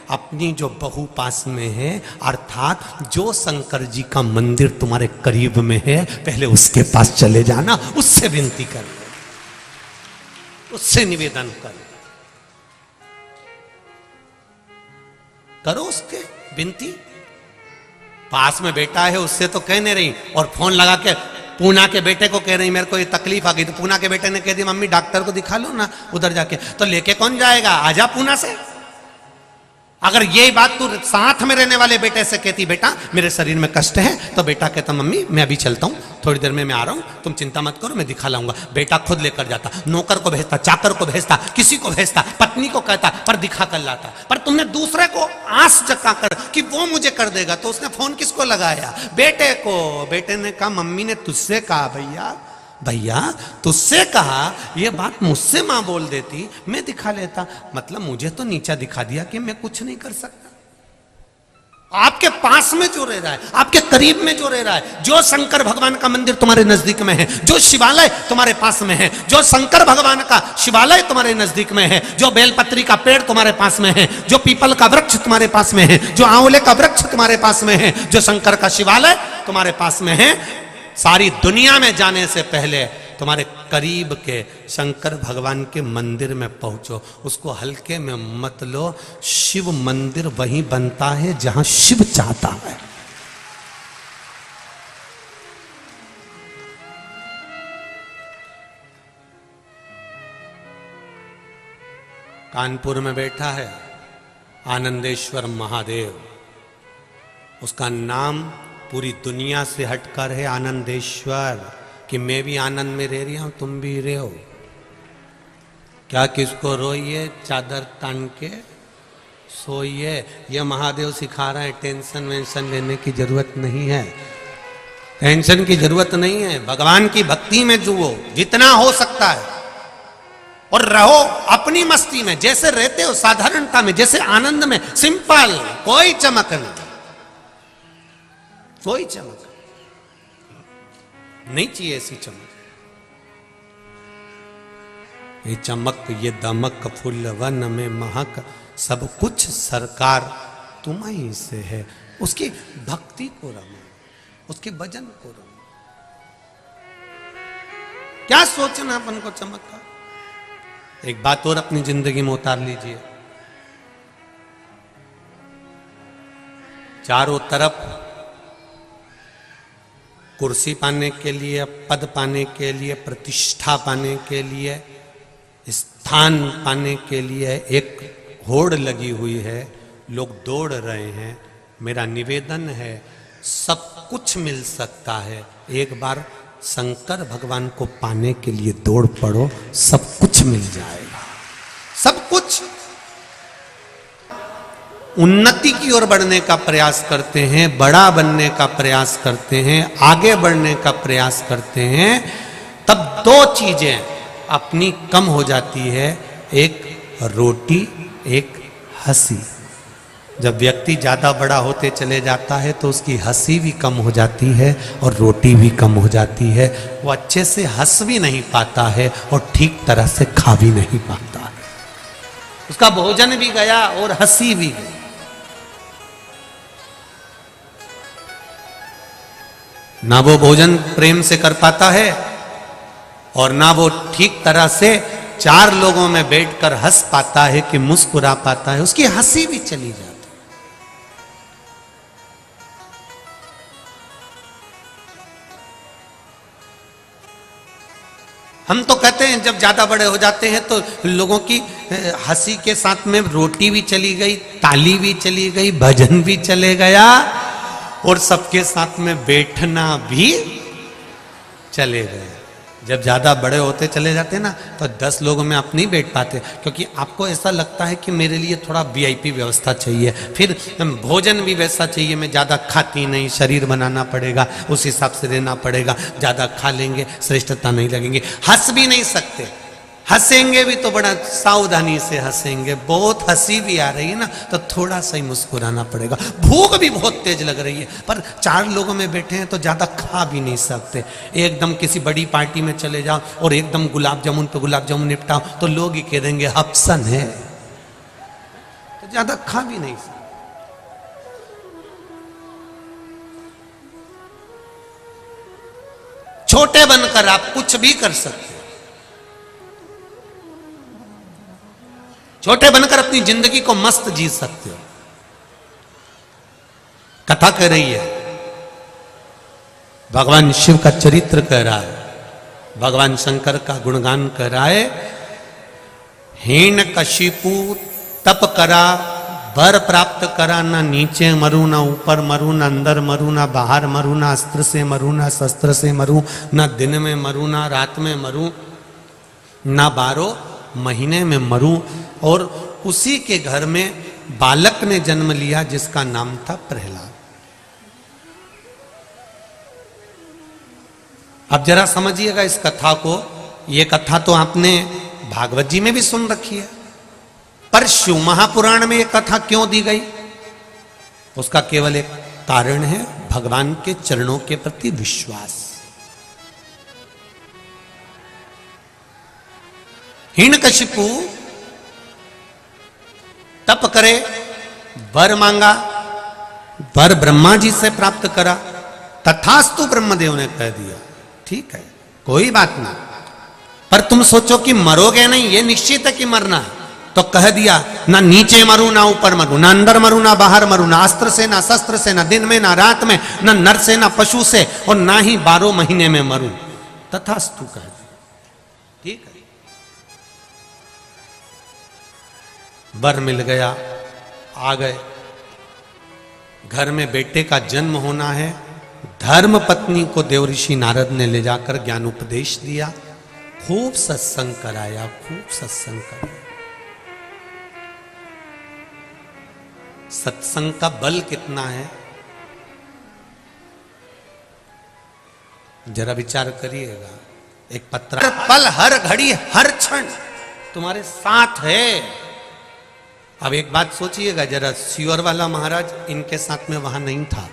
अपनी जो बहू पास में है, अर्थात जो शंकर जी का मंदिर तुम्हारे करीब में है, पहले उसके पास चले जाना, उससे विनती कर, उससे निवेदन करो उसके विनती। पास में बेटा है उससे तो कह नहीं रही, और फोन लगा के पूना के बेटे को कह रही मेरे को ये तकलीफ आ गई, तो पूना के बेटे ने कह दी मम्मी डॉक्टर को दिखा लो ना उधर जाके। तो लेके कौन जाएगा, आजा पूना से। अगर यही बात तू साथ में रहने वाले बेटे से कहती बेटा मेरे शरीर में कष्ट है, तो बेटा कहता मम्मी मैं अभी चलता हूँ, थोड़ी देर में मैं आ रहा हूँ, तुम चिंता मत करो मैं दिखा लाऊंगा। बेटा खुद लेकर जाता, नौकर को भेजता, चाकर को भेजता, किसी को भेजता, पत्नी को कहता, पर दिखा कर लाता। पर तुमने दूसरे को आस जगा कर कि वो मुझे कर देगा, तो उसने फोन किसको लगाया, बेटे को। बेटे ने कहा मम्मी ने तुझसे कहा भैया, भैया तुझसे कहा, ये बात मुझसे मां बोल देती मैं दिखा लेता। मतलब मुझे तो नीचा दिखा दिया कि मैं कुछ नहीं कर सकता। आपके पास में जो रह रहा है, आपके करीब में जो रह रहा है, जो शंकर भगवान का मंदिर तुम्हारे नजदीक में है, जो शिवालय तुम्हारे पास में है, जो शंकर भगवान का शिवालय तुम्हारे नजदीक में है, जो बेलपत्री का पेड़ तुम्हारे पास में है, जो पीपल का वृक्ष तुम्हारे पास में है, जो आंवले का वृक्ष तुम्हारे पास में है, जो शंकर का शिवालय तुम्हारे पास में है, सारी दुनिया में जाने से पहले तुम्हारे करीब के शंकर भगवान के मंदिर में पहुंचो। उसको हल्के में मत लो। शिव मंदिर वहीं बनता है जहां शिव चाहता है। कानपुर में बैठा है आनंदेश्वर महादेव, उसका नाम पूरी दुनिया से हटकर है आनंदेश्वर, कि मैं भी आनंद में रह रही हूं तुम भी रहे हो। क्या किसको रोइए, चादर तान के सोइए। ये महादेव सिखा रहा है टेंशन वेंशन लेने की जरूरत नहीं है, टेंशन की जरूरत नहीं है। भगवान की भक्ति में जुओ जितना हो सकता है, और रहो अपनी मस्ती में, जैसे रहते हो साधारणता में, जैसे आनंद में, सिंपल, कोई चमक नहीं, कोई चमक नहीं चाहिए। ऐसी चमक, ये चमक ये दमक फूल वन में महक, सब कुछ सरकार तुम्हीं से है। उसकी भक्ति को रमो, उसके भजन को रमो। क्या सोचना अपन को चमक का। एक बात और अपनी जिंदगी में उतार लीजिए, चारों तरफ कुर्सी पाने के लिए, पद पाने के लिए, प्रतिष्ठा पाने के लिए, स्थान पाने के लिए एक होड़ लगी हुई है, लोग दौड़ रहे हैं। मेरा निवेदन है सब कुछ मिल सकता है, एक बार शंकर भगवान को पाने के लिए दौड़ पड़ो, सब कुछ मिल जाएगा। सब कुछ। उन्नति की ओर बढ़ने का प्रयास करते हैं, बड़ा बनने का प्रयास करते हैं, आगे बढ़ने का प्रयास करते हैं, तब दो चीजें अपनी कम हो जाती है, एक रोटी, एक हंसी। जब व्यक्ति ज्यादा बड़ा होते चले जाता है तो उसकी हंसी भी कम हो जाती है और रोटी भी कम हो जाती है। वो अच्छे से हंस भी नहीं पाता है और ठीक तरह से खा भी नहीं पाता है। उसका भोजन भी गया और हंसी भी गई। ना वो भोजन प्रेम से कर पाता है और ना वो ठीक तरह से 4 लोगों में बैठकर हंस पाता है कि मुस्कुरा पाता है, उसकी हंसी भी चली जाती है। हम तो कहते हैं जब ज्यादा बड़े हो जाते हैं तो लोगों की हंसी के साथ में रोटी भी चली गई, ताली भी चली गई, भजन भी चले गया और सबके साथ में बैठना भी चले गए। जब ज्यादा बड़े होते चले जाते ना तो 10 लोगों में आप नहीं बैठ पाते, क्योंकि आपको ऐसा लगता है कि मेरे लिए थोड़ा वीआईपी व्यवस्था चाहिए, फिर भोजन भी वैसा चाहिए, मैं ज्यादा खाती नहीं, शरीर बनाना पड़ेगा, उस हिसाब से रहना पड़ेगा, ज्यादा खा लेंगे श्रेष्ठता नहीं लगेंगे, हंस भी नहीं सकते, हंसेंगे भी तो बड़ा सावधानी से हंसेंगे, बहुत हंसी भी आ रही है ना तो थोड़ा सा ही मुस्कुराना पड़ेगा, भूख भी बहुत तेज लग रही है पर 4 लोगों में बैठे हैं तो ज्यादा खा भी नहीं सकते। एकदम किसी बड़ी पार्टी में चले जाओ और एकदम गुलाब जामुन पे गुलाब जामुन निपटाओ तो लोग ही कह देंगे हप्सन है, तो ज्यादा खा भी नहीं सकते। छोटे बनकर आप कुछ भी कर सकते, छोटे बनकर अपनी जिंदगी को मस्त जी सकते हो। कथा कह रही है, भगवान शिव का चरित्र कह रहा है, भगवान शंकर का गुणगान कह रहा है। हिरण्यकशिपु तप करा, वर प्राप्त करा, ना नीचे मरू, ना ऊपर मरू, ना अंदर मरू, ना बाहर मरू, ना अस्त्र से मरू, ना शस्त्र से मरू, ना दिन में मरू, ना रात में मरू, ना 12 महीने में मरू। और उसी के घर में बालक ने जन्म लिया जिसका नाम था प्रहलाद। अब जरा समझिएगा इस कथा को, ये कथा तो आपने भागवत जी में भी सुन रखी है, पर शिव महापुराण में ये कथा क्यों दी गई उसका केवल एक कारण है, भगवान के चरणों के प्रति विश्वास। हिरण्यकशिपु तप करे, वर मांगा, वर ब्रह्मा जी से प्राप्त करा, तथास्तु ब्रह्मदेव ने कह दिया ठीक है कोई बात नहीं, पर तुम सोचो कि मरोगे नहीं, ये निश्चित है कि मरना है, तो कह दिया ना नीचे मरू, ना ऊपर मरू, ना अंदर मरू, ना बाहर मरू, ना अस्त्र से, ना शस्त्र से, ना दिन में, ना रात में, ना नर से, ना पशु से, और ना ही 12 महीने में मरू, तथास्तु कह दिया ठीक है। वर मिल गया, आ गए, घर में बेटे का जन्म होना है, धर्म पत्नी को देवऋषि नारद ने ले जाकर ज्ञान उपदेश दिया, खूब सत्संग कराया, खूब सत्संग कराया। सत्संग का बल कितना है जरा विचार करिएगा। एक पत्र पल हर घड़ी हर क्षण तुम्हारे साथ है। अब एक बात सोचिएगा जरा, सियोर वाला महाराज इनके साथ में वहां नहीं था,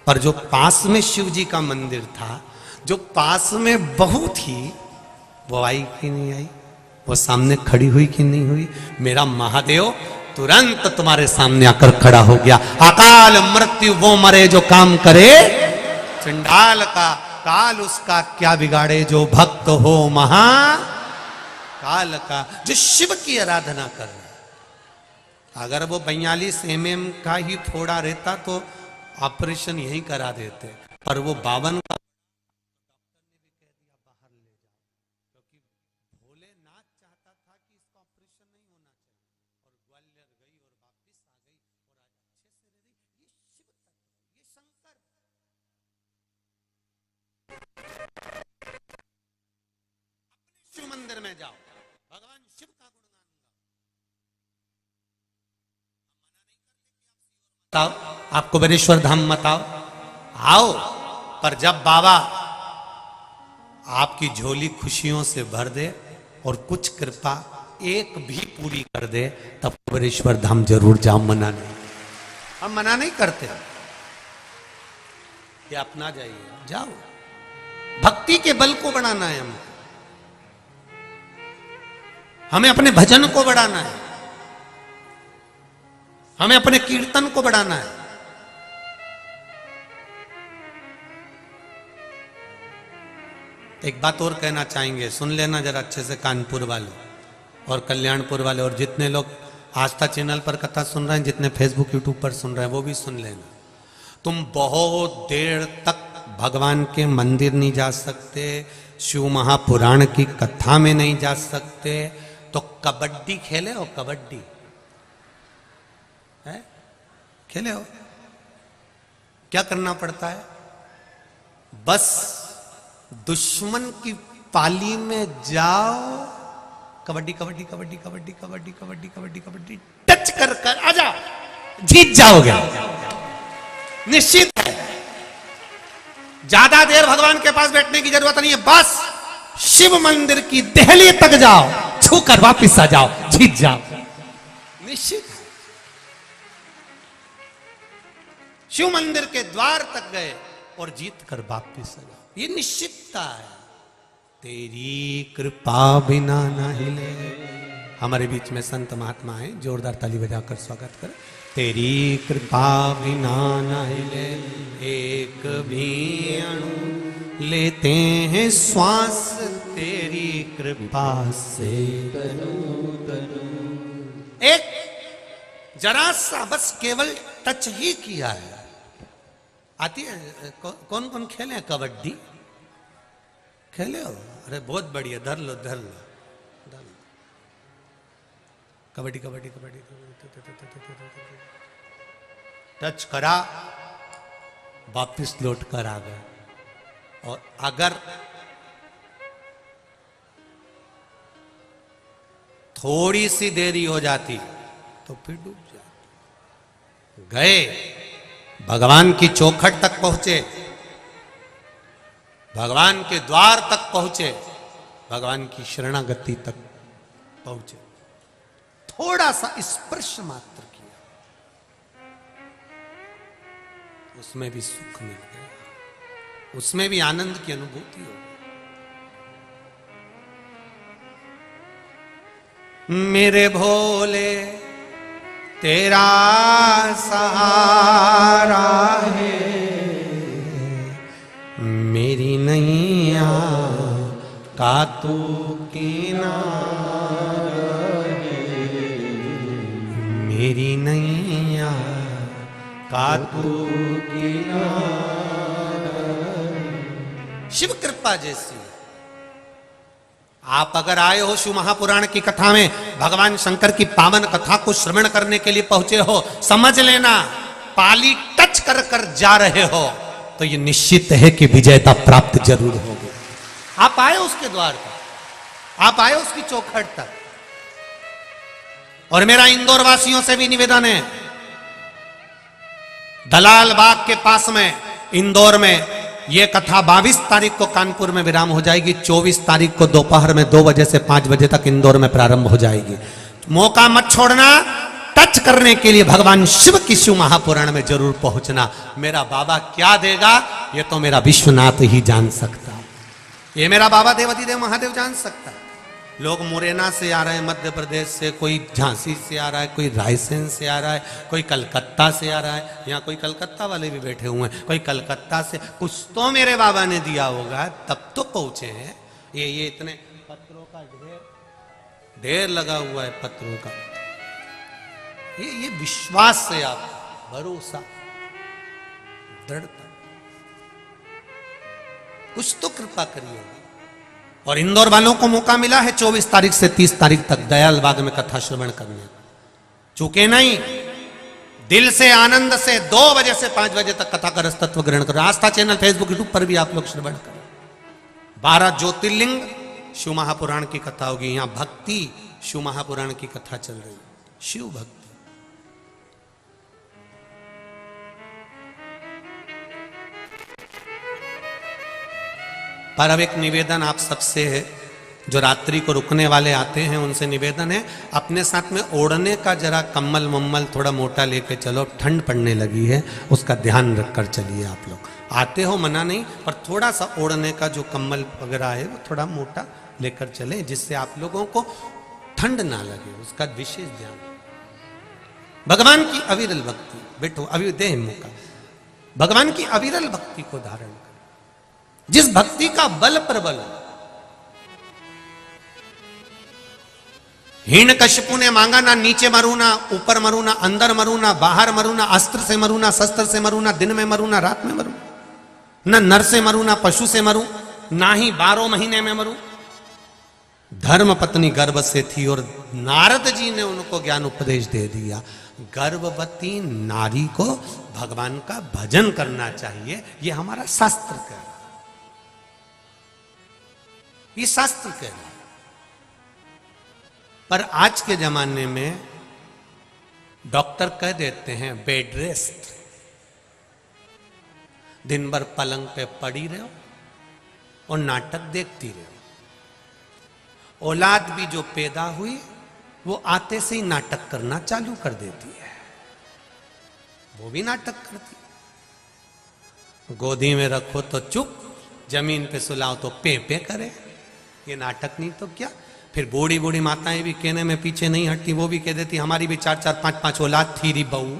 पर जो पास में शिव जी का मंदिर था, जो पास में बहू थी, वो आई कि नहीं आई, वो सामने खड़ी हुई कि नहीं हुई। मेरा महादेव तुरंत तुम्हारे सामने आकर खड़ा हो गया। अकाल मृत्यु वो मरे जो काम करे, चंडाल का काल उसका क्या बिगाड़े, जो भक्त हो महा काल का। जो शिव की आराधना कर रहा, अगर वो 42 mm का ही फोड़ा रहता तो ऑपरेशन यही करा देते, पर वो 52 का बाहर ले जाओ, क्योंकि भोलेनाथ चाहता था कि इसका ऑपरेशन नहीं होना चाहिए, और ग्वालियर गई और वापस आ गई और आज अच्छे से रह रही। ये शिव तत्व, ये शंकर। अपने शिव मंदिर में जाओ, भगवान शिव का गुणगान गाओ, आपको बरेश्वर धाम मत आओ, पर जब बाबा आपकी झोली खुशियों से भर दे और कुछ कृपा एक भी पूरी कर दे, तब बरेश्वर धाम जरूर जाओ। मना नहीं, हम मना नहीं करते, ये अपना जाइए, जाओ। भक्ति के बल को बढ़ाना है हमें अपने भजन को बढ़ाना है, हमें अपने कीर्तन को बढ़ाना है। एक बात और कहना चाहेंगे, सुन लेना जरा अच्छे से, कानपुर वालों और कल्याणपुर वाले, और जितने लोग आस्था चैनल पर कथा सुन रहे हैं, जितने फेसबुक यूट्यूब पर सुन रहे हैं, वो भी सुन लेना। तुम बहुत देर तक भगवान के मंदिर नहीं जा सकते, शिव महापुराण की कथा में नहीं जा सकते तो कबड्डी खेले हो? कबड्डी है? खेले हो? क्या करना पड़ता है? बस दुश्मन की पाली में जाओ, कबड्डी कबड्डी कबड्डी कबड्डी कबड्डी कबड्डी कबड्डी कबड्डी टच कर कर आ जाओ, जीत जाओगे, निश्चित है। ज्यादा देर भगवान के पास बैठने की जरूरत नहीं है, बस शिव मंदिर की दहली तक जाओ, छू कर वापिस आ जाओ, जीत जाओ, निश्चित है। शिव मंदिर के द्वार तक गए और जीत कर वापिस आ जाओ, ये निश्चितता है। तेरी कृपा बिना न हिले। हमारे बीच में संत महात्मा है, जोरदार ताली बजाकर स्वागत करें। तेरी कृपा बिना न हिले एक भी अणु, लेते हैं श्वास तेरी कृपा से तनु तनु। एक जरा सा बस केवल टच ही किया है। आती है? कौन कौन खेले हैं कबड्डी? खेले हो? अरे बहुत बढ़िया, धर लो धर लो धर लो। कबड्डी कबड्डी कबड्डी टच करा, वापिस लौट कर आ गए। और अगर थोड़ी सी देरी हो जाती तो फिर डूब जाते। गए, भगवान की चौखट तक पहुंचे, भगवान के द्वार तक पहुंचे, भगवान की शरणागति तक पहुंचे, थोड़ा सा स्पर्श मात्र किया, उसमें भी सुख मिल गया, उसमें भी आनंद की अनुभूति हो गई। मेरे भोले तेरा सहारा है, मेरी नैया का तू किनारा है, मेरी नैया का तू किनारा है। शिव कृपा जैसी। आप अगर आए हो शिव महापुराण की कथा में, भगवान शंकर की पावन कथा को श्रवण करने के लिए पहुंचे हो, समझ लेना पाली टच कर कर जा रहे हो तो ये निश्चित है कि विजयता प्राप्त जरूर होगी। आप आए उसके द्वार तक, आप आए उसकी चौखट तक। और मेरा इंदौर वासियों से भी निवेदन है, दलाल बाग के पास में इंदौर में यह कथा 22 तारीख को कानपुर में विराम हो जाएगी, 24 तारीख को दोपहर में 2 बजे से 5 बजे तक इंदौर में प्रारंभ हो जाएगी। मौका मत छोड़ना, टच करने के लिए भगवान शिव की शिव महापुराण में जरूर पहुंचना। मेरा बाबा क्या देगा ये तो मेरा विश्वनाथ ही जान सकता, ये मेरा बाबा देवाधिदेव महादेव जान सकता। लोग मुरैना से आ रहे हैं, मध्य प्रदेश से, कोई झांसी से आ रहा है, कोई रायसेन से आ रहा है, कोई कलकत्ता से आ रहा है, यहाँ कोई कलकत्ता वाले भी बैठे हुए हैं, कोई कलकत्ता से, कुछ तो मेरे बाबा ने दिया होगा तब तो पहुंचे हैं। ये इतने पत्रों का ढेर लगा हुआ है, पत्रों का, ये विश्वास से आप, भरोसा, दृढ़ता, कुछ तो कृपा करिए। और इंदौर वालों को मौका मिला है 24 तारीख से 30 तारीख तक दयाल बाग में कथा श्रवण करने, चूके नहीं, दिल से आनंद से 2 बजे से 5 बजे तक कथा का रस तत्व ग्रहण करो। आस्था चैनल फेसबुक यूट्यूब पर भी आप लोग श्रवण करें। 12 ज्योतिर्लिंग शिव महापुराण की कथा होगी, यहां भक्ति शिव महापुराण की कथा चल रही, शिव भक्ति। पर अब एक निवेदन आप सबसे है, जो रात्रि को रुकने वाले आते हैं उनसे निवेदन है, अपने साथ में ओढ़ने का जरा कम्बल मम्मल थोड़ा मोटा लेके चलो, ठंड पड़ने लगी है, उसका ध्यान रखकर चलिए। आप लोग आते हो मना नहीं, पर थोड़ा सा ओढ़ने का जो कम्बल वगैरह है वो थोड़ा मोटा लेकर चले, जिससे आप लोगों को ठंड ना लगे, उसका विशेष ध्यान। भगवान की अविरल भक्ति, बैठो अभी दे मौका, भगवान की अविरल भक्ति को धारण कर, जिस भक्ति का बल प्रबल हो। हिरण्यकशिपु ने मांगा ना नीचे मरू, ना ऊपर मरू, ना अंदर मरू, ना बाहर मरू, ना अस्त्र से मरू, ना शस्त्र से मरू, ना दिन में मरू, ना रात में मरू, ना नर से मरू, ना पशु से मरू, ना ही 12 महीने में मरूं। धर्म पत्नी गर्भ से थी और नारद जी ने उनको ज्ञान उपदेश दे दिया, गर्भवती नारी को भगवान का भजन करना चाहिए। ये हमारा शास्त्र कह रहा है, ये शास्त्र कह रहा है। पर आज के जमाने में डॉक्टर कह देते हैं बेड रेस्ट, दिन भर पलंग पे पड़ी रहो और नाटक देखती रहो। औलाद भी जो पैदा हुई वो आते से ही नाटक करना चालू कर देती है, वो भी नाटक करती है। गोदी में रखो तो चुप, जमीन पे सुलाओ तो पे पे करे, ये नाटक नहीं तो क्या। फिर बूढ़ी बूढ़ी माताएं भी कहने में पीछे नहीं हटती, वो भी कह देती हमारी भी 4-4 5-5 औलाद थी री बहू,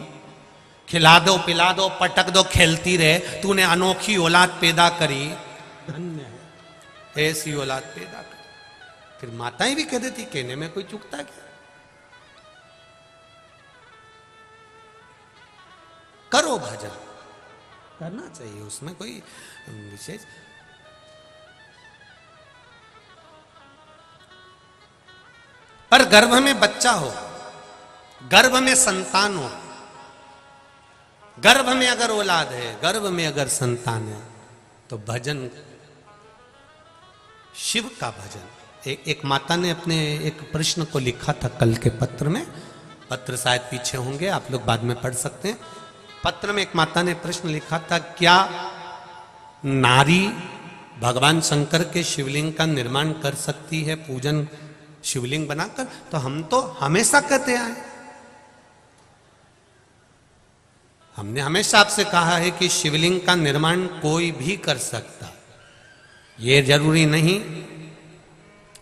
खिला दो पिला दो पटक दो खेलती रहे, तूने अनोखी औलाद पैदा करी, धन्य है ऐसी औलाद पैदा करी। फिर माताएं भी कह देती, कहने में कोई चूकता क्या। करो भजन, करना चाहिए, उसमें कोई विशेष। पर गर्भ में बच्चा हो, गर्भ में संतान हो, गर्भ में अगर औलाद है, गर्भ में अगर संतान है, तो भजन, शिव का भजन। एक माता ने अपने एक प्रश्न को लिखा था कल के पत्र में, पत्र शायद पीछे होंगे, आप लोग बाद में पढ़ सकते हैं। पत्र में एक माता ने प्रश्न लिखा था, क्या नारी भगवान शंकर के शिवलिंग का निर्माण कर सकती है पूजन शिवलिंग बनाकर? तो हम तो हमेशा कहते आए, हमने हमेशा आपसे कहा है कि शिवलिंग का निर्माण कोई भी कर सकता। ये जरूरी नहीं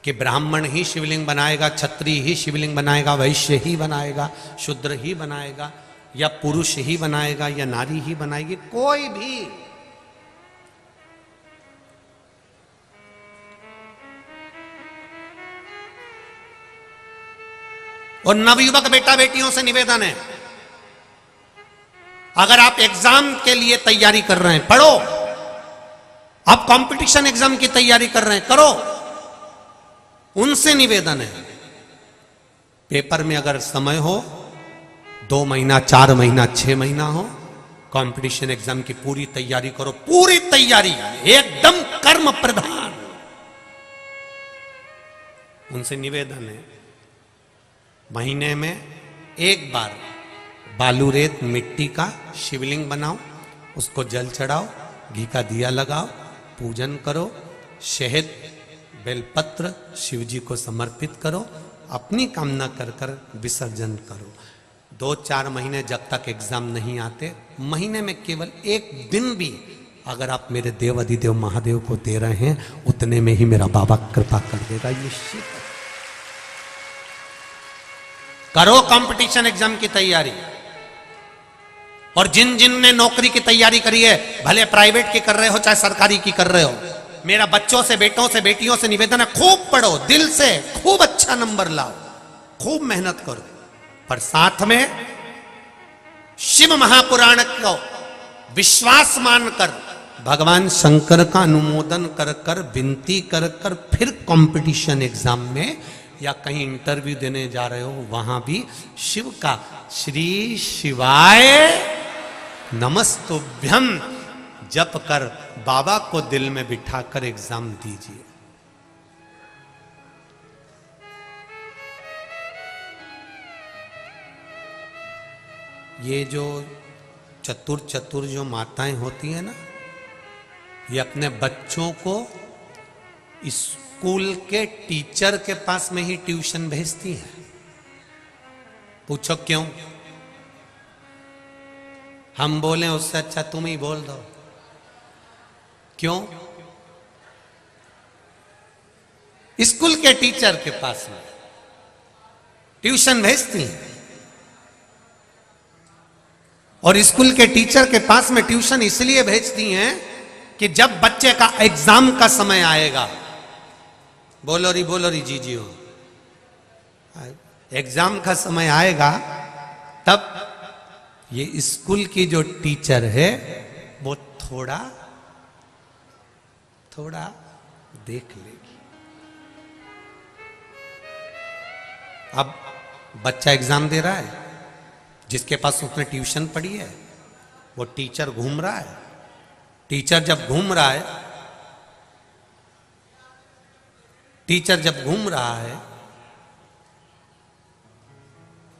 कि ब्राह्मण ही शिवलिंग बनाएगा, क्षत्रिय ही शिवलिंग बनाएगा, वैश्य ही बनाएगा, शूद्र ही बनाएगा, या पुरुष ही बनाएगा, या नारी ही बनाएगी, कोई भी। और नवयुवक बेटा बेटियों से निवेदन है, अगर आप एग्जाम के लिए तैयारी कर रहे हैं, पढ़ो। आप कंपटीशन एग्जाम की तैयारी कर रहे हैं, करो। उनसे निवेदन है, पेपर में अगर समय हो 2 महीना, 4 महीना, 6 महीना हो, कंपटीशन एग्जाम की पूरी तैयारी करो, पूरी तैयारी एकदम कर्म प्रधान। उनसे निवेदन है, महीने में एक बार बालू रेत मिट्टी का शिवलिंग बनाओ, उसको जल चढ़ाओ, घी का दिया लगाओ, पूजन करो, शहद बेलपत्र शिव जी को समर्पित करो, अपनी कामना कर कर विसर्जन करो। 2-4 महीने जब तक एग्जाम नहीं आते, महीने में केवल एक दिन भी अगर आप मेरे देव अधिदेव महादेव को दे रहे हैं, उतने में ही मेरा बाबा कृपा कर देगा। ये शिव करो कंपटीशन एग्जाम की तैयारी। और जिन जिन ने नौकरी की तैयारी करी है, भले प्राइवेट की कर रहे हो चाहे सरकारी की कर रहे हो, मेरा बच्चों से, बेटों से, बेटियों से निवेदन है, खूब पढ़ो, दिल से खूब अच्छा नंबर लाओ, खूब मेहनत करो। पर साथ में शिव महापुराण को विश्वास मानकर भगवान शंकर का अनुमोदन कर कर, विनती कर कर, फिर कंपटीशन एग्जाम में या कहीं इंटरव्यू देने जा रहे हो, वहां भी शिव का श्री शिवाय नमस्तुभ्यम जप कर बाबा को दिल में बिठाकर एग्जाम दीजिए। ये जो चतुर जो माताएं होती है ना, ये अपने बच्चों को स्कूल के टीचर के पास में ही ट्यूशन भेजती है। पूछो क्यों? हम बोले उससे अच्छा तुम ही बोल दो। क्यों? स्कूल के टीचर के पास में ट्यूशन भेजती हैं, और स्कूल के टीचर के पास में ट्यूशन इसलिए भेजती हैं कि जब बच्चे का एग्जाम का समय आएगा, बोलो री जी जी हो, एग्जाम का समय आएगा, तब ये स्कूल की जो टीचर है वो थोड़ा देख लेगी। अब बच्चा एग्जाम दे रहा है, जिसके पास उसने ट्यूशन पढ़ी है, वो टीचर घूम रहा है। टीचर जब घूम रहा है, टीचर जब घूम रहा है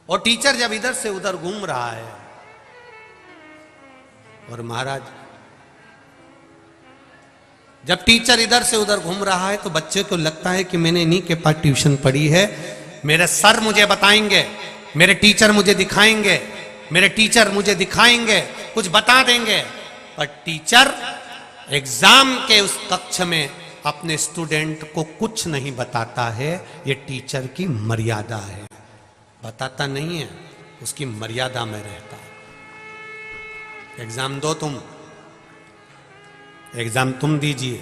और टीचर जब इधर से उधर घूम रहा है, और महाराज जब टीचर इधर से उधर घूम रहा है तो बच्चे को लगता है कि मैंने इन्हीं के पास ट्यूशन पढ़ी है, मेरे सर मुझे बताएंगे, मेरे टीचर मुझे दिखाएंगे, मेरे टीचर मुझे दिखाएंगे, कुछ बता देंगे। पर टीचर एग्जाम के उस कक्ष में अपने स्टूडेंट को कुछ नहीं बताता है। ये टीचर की मर्यादा है, बताता नहीं है, उसकी मर्यादा में रहता है। एग्जाम दो तुम, एग्जाम तुम दीजिए,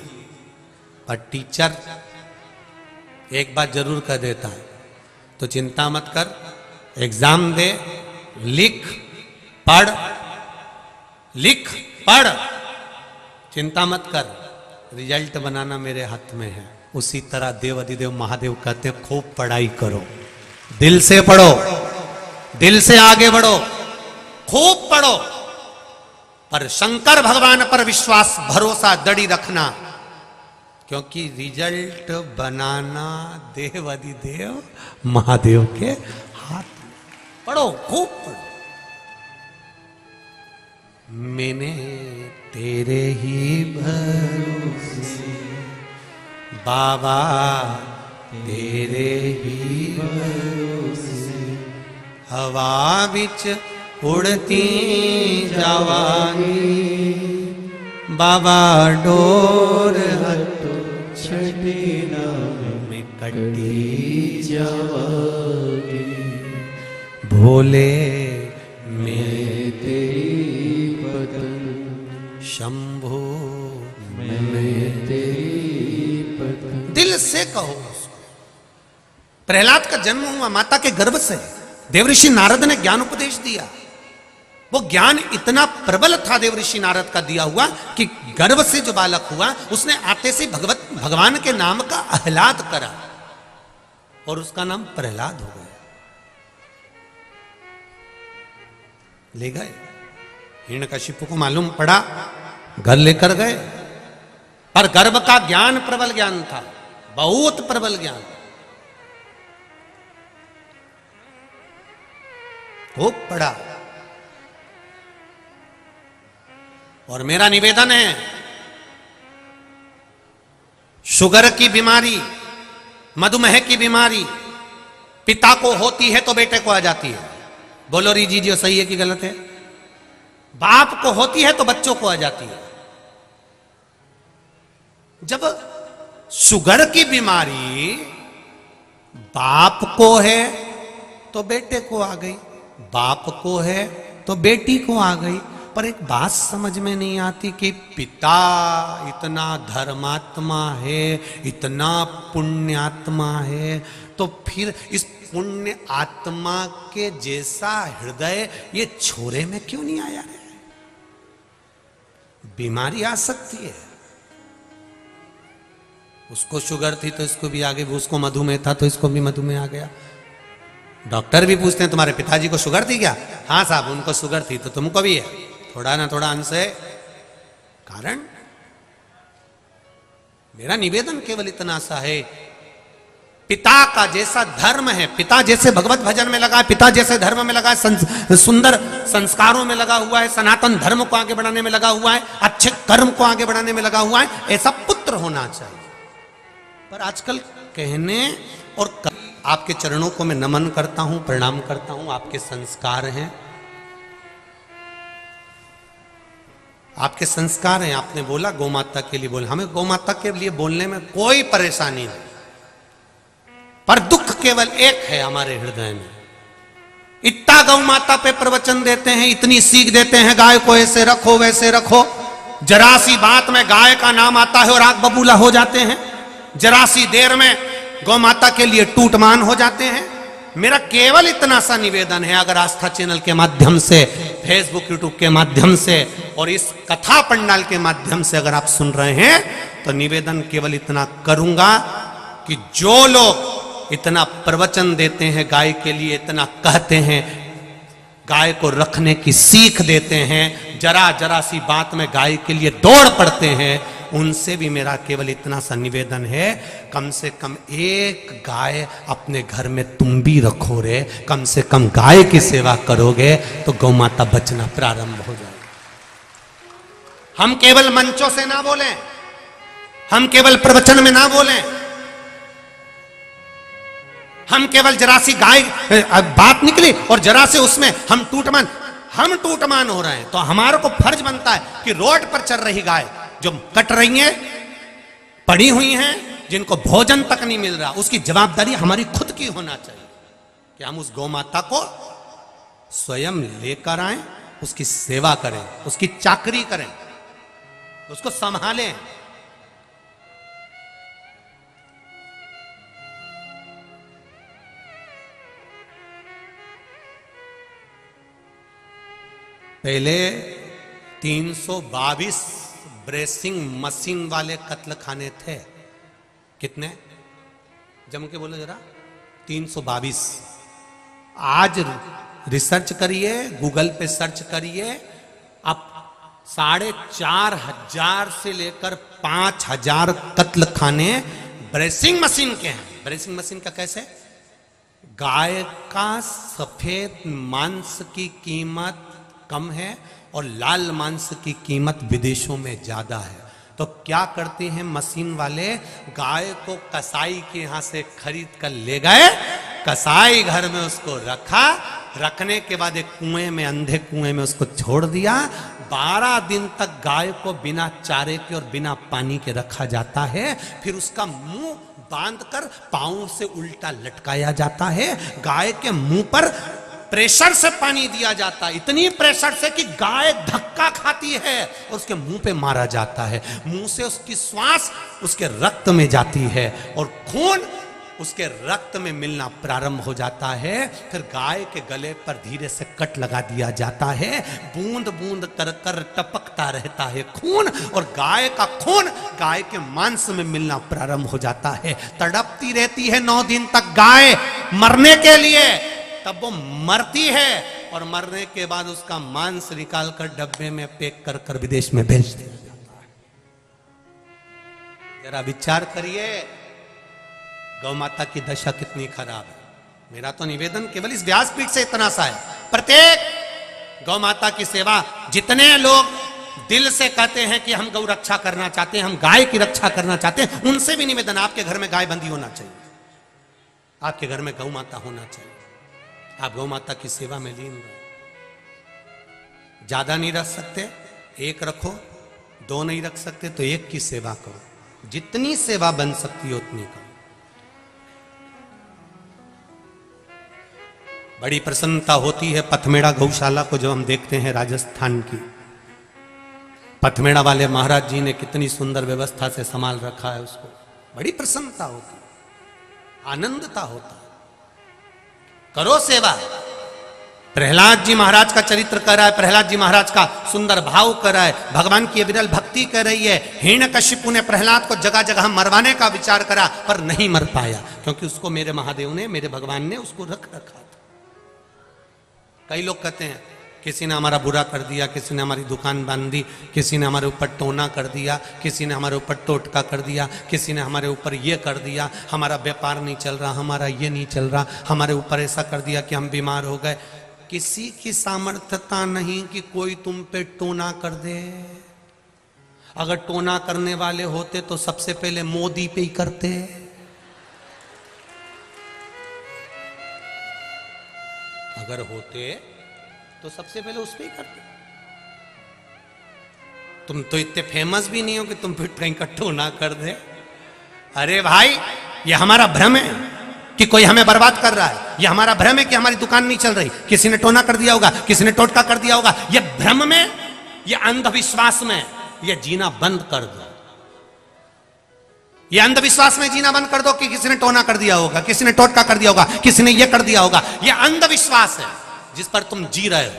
पर टीचर एक बात जरूर कह देता है, तो चिंता मत कर, एग्जाम दे, लिख पढ़, लिख पढ़, चिंता मत कर, रिजल्ट बनाना मेरे हाथ में है। उसी तरह देव अधिदेव महादेव कहते खूब पढ़ाई करो, दिल से पढ़ो, दिल से आगे बढ़ो, खूब पढ़ो, पर शंकर भगवान पर विश्वास भरोसा दृढ़ रखना, क्योंकि रिजल्ट बनाना देव अधिदेव महादेव के हाथ में। पढ़ो, खूब पढ़ो। मैंने तेरे ही भरोसे बाबा, तेरे ही भरोसे हवा बिच उड़ती जावागी, बाबा डोर हटो छठी में कटी जावागी, भोले में तेरी पतन, शंभो में तेरी पतन। दिल से कहो उसको। प्रहलाद का जन्म हुआ माता के गर्भ से, देवऋषि नारद ने ज्ञान उपदेश दिया। वो ज्ञान इतना प्रबल था देवऋषि नारद का दिया हुआ कि गर्भ से जो बालक हुआ उसने आते से भगवान के नाम का आह्लाद करा और उसका नाम प्रहलाद हो गया। ले गए, हिरण्यकशिपु को मालूम पड़ा, घर लेकर गए, पर गर्भ का ज्ञान प्रबल ज्ञान था, बहुत प्रबल ज्ञान, खूब पढ़ा। और मेरा निवेदन है, शुगर की बीमारी, मधुमेह की बीमारी पिता को होती है तो बेटे को आ जाती है। बोलो री जी, सही है कि गलत है? बाप को होती है तो बच्चों को आ जाती है। जब शुगर की बीमारी बाप को है तो बेटे को आ गई, बाप को है तो बेटी को आ गई। पर एक बात समझ में नहीं आती कि पिता इतना धर्मात्मा है, इतना पुण्यात्मा है, तो फिर इस पुण्य आत्मा के जैसा हृदय ये छोरे में क्यों नहीं आया रे? बीमारी आ सकती है, उसको शुगर थी तो इसको भी आ गई, उसको मधुमेह था तो इसको भी मधुमेह आ गया। डॉक्टर भी पूछते हैं तुम्हारे पिताजी को शुगर थी क्या? हाँ साहब उनको शुगर थी, तो तुमको भी है, थोड़ा ना थोड़ा अंश है। कारण मेरा निवेदन केवल इतना सा है, पिता का जैसा धर्म है, पिता जैसे भगवत भजन में लगा है, पिता जैसे धर्म में लगा है, सुंदर संस्कारों में लगा हुआ है, सनातन धर्म को आगे बढ़ाने में लगा हुआ है, अच्छे कर्म को आगे बढ़ाने में लगा हुआ है, ऐसा पुत्र होना चाहिए। पर आजकल कहने और आपके चरणों को मैं नमन करता हूं, प्रणाम करता हूं, आपके संस्कार हैं, आपके संस्कार हैं। आपने बोला गौ माता के लिए बोला, हमें गौ माता के लिए बोलने में कोई परेशानी नहीं, पर दुख केवल एक है हमारे हृदय में। इतना गौ माता पे प्रवचन देते हैं, इतनी सीख देते हैं, गाय को ऐसे रखो वैसे रखो, जरा सी बात में गाय का नाम आता है और आग बबूला हो जाते हैं, जरा सी देर में गौ माता के लिए टूटमान हो जाते हैं। मेरा केवल इतना सा निवेदन है, अगर आस्था चैनल के माध्यम से, फेसबुक यूट्यूब के माध्यम से और इस कथा पंडाल के माध्यम से अगर आप सुन रहे हैं तो निवेदन केवल इतना करूंगा कि जो लोग इतना प्रवचन देते हैं गाय के लिए, इतना कहते हैं, गाय को रखने की सीख देते हैं, जरा जरा सी बात में गाय के लिए दौड़ पड़ते हैं, उनसे भी मेरा केवल इतना सा निवेदन है, कम से कम एक गाय अपने घर में तुम भी रखो रे। कम से कम गाय की सेवा करोगे तो गौ माता बचना प्रारंभ हो जाएगी। हम केवल मंचों से ना बोलें, हम केवल प्रवचन में ना बोलें, हम केवल जरा सी गाय बात निकली और जरा से उसमें हम टूटमान हो रहे हैं। तो हमारे को फर्ज बनता है कि रोड पर चल रही गाय जो कट रही हैं, पड़ी हुई हैं, जिनको भोजन तक नहीं मिल रहा, उसकी जवाबदारी हमारी खुद की होना चाहिए कि हम उस गौ माता को स्वयं लेकर आए, उसकी सेवा करें, उसकी चाकरी करें, उसको संभालें। पहले 322 ब्रेसिंग मशीन वाले कत्ल खाने थे। कितने? जम के बोलो जरा। 322। आज रिसर्च करिए, गूगल पे सर्च करिए, अब 4,500 से लेकर 5,000 कत्ल खाने ब्रेसिंग मशीन के हैं। ब्रेसिंग मशीन का कैसे? गाय का सफेद मांस की कीमत कम है और लाल मांस की कीमत विदेशों में ज्यादा है। तो क्या करते हैं मशीन वाले, गाय को कसाई के यहां से खरीद कर ले गए, कसाई घर में उसको रखा, रखने के बाद एक कुएं में, अंधे कुएं में उसको छोड़ दिया। 12 दिन तक गाय को बिना चारे के और बिना पानी के रखा जाता है। फिर उसका मुंह बांधकर पांव से उल्टा लटकाया जाता है। गाय के मुंह पर प्रेशर से पानी दिया जाता है, इतनी प्रेशर से कि गाय धक्का खाती है और उसके मुंह पे मारा जाता है। मुंह से उसकी श्वास उसके रक्त में जाती है और खून उसके रक्त में मिलना प्रारंभ हो जाता है। फिर गाय के गले पर धीरे से कट लगा दिया जाता है। बूंद बूंद कर कर टपकता रहता है खून, और गाय का खून गाय के मांस में मिलना प्रारंभ हो जाता है। तड़पती रहती है 9 दिन तक गाय मरने के लिए, तब वो मरती है और मरने के बाद उसका मांस निकालकर डब्बे में पैक कर कर विदेश में भेज दिया जाता है। जरा विचार करिए गौ माता की दशा कितनी खराब है। मेरा तो निवेदन केवल इस व्यासपीठ से इतना सा है, प्रत्येक गौ माता की सेवा, जितने लोग दिल से कहते हैं कि हम गौ रक्षा करना चाहते हैं, हम गाय की रक्षा करना चाहते हैं, उनसे भी निवेदन, आपके घर में गाय बंदी होना चाहिए, आपके घर में गौ माता होना चाहिए। आप गौ माता की सेवा में लीन रहो। ज्यादा नहीं रख सकते, एक रखो, 2 नहीं रख सकते तो एक की सेवा करो, जितनी सेवा बन सकती है उतनी करो। बड़ी प्रसन्नता होती है पथमेड़ा गौशाला को जब हम देखते हैं, राजस्थान की पथमेड़ा वाले महाराज जी ने कितनी सुंदर व्यवस्था से संभाल रखा है उसको। बड़ी प्रसन्नता होती है, आनंदता होता है। करो सेवा। प्रहलाद जी महाराज का चरित्र कर रहा है, प्रहलाद जी महाराज का सुंदर भाव कर रहा है, भगवान की विरल भक्ति कर रही है। हिरण्यकशिपु ने प्रहलाद को जगह जगह मरवाने का विचार करा पर नहीं मर पाया, क्योंकि उसको मेरे महादेव ने, मेरे भगवान ने उसको रखा था। कई लोग कहते हैं किसी ने हमारा बुरा कर दिया, किसी ने हमारी दुकान बांध दी, किसी ने हमारे ऊपर टोना कर दिया, किसी ने हमारे ऊपर टोटका कर दिया, किसी ने हमारे ऊपर ये कर दिया, हमारा व्यापार नहीं चल रहा, हमारा ये नहीं चल रहा, हमारे ऊपर ऐसा कर दिया कि हम बीमार हो गए। किसी की सामर्थ्यता नहीं कि कोई तुम पे टोना कर दे। अगर टोना करने वाले होते तो सबसे पहले मोदी पे ही करते। अगर होते तो सबसे पहले उस पे ही करते। तुम तो इतने फेमस भी नहीं हो कि तुम फिर कहीं का टोना कर दे। अरे भाई, ये हमारा भ्रम है कि कोई हमें बर्बाद कर रहा है, ये हमारा भ्रम है कि हमारी दुकान नहीं चल रही, किसी ने टोना कर दिया होगा, किसी ने टोटका कर दिया होगा। ये भ्रम में, ये अंधविश्वास में ये जीना बंद कर दो। ये अंधविश्वास में जीना बंद कर दो कि किसी ने टोना कर दिया होगा, किसी ने टोटका कर दिया होगा, किसी ने ये कर दिया होगा। ये अंधविश्वास है जिस पर तुम जी रहे हो।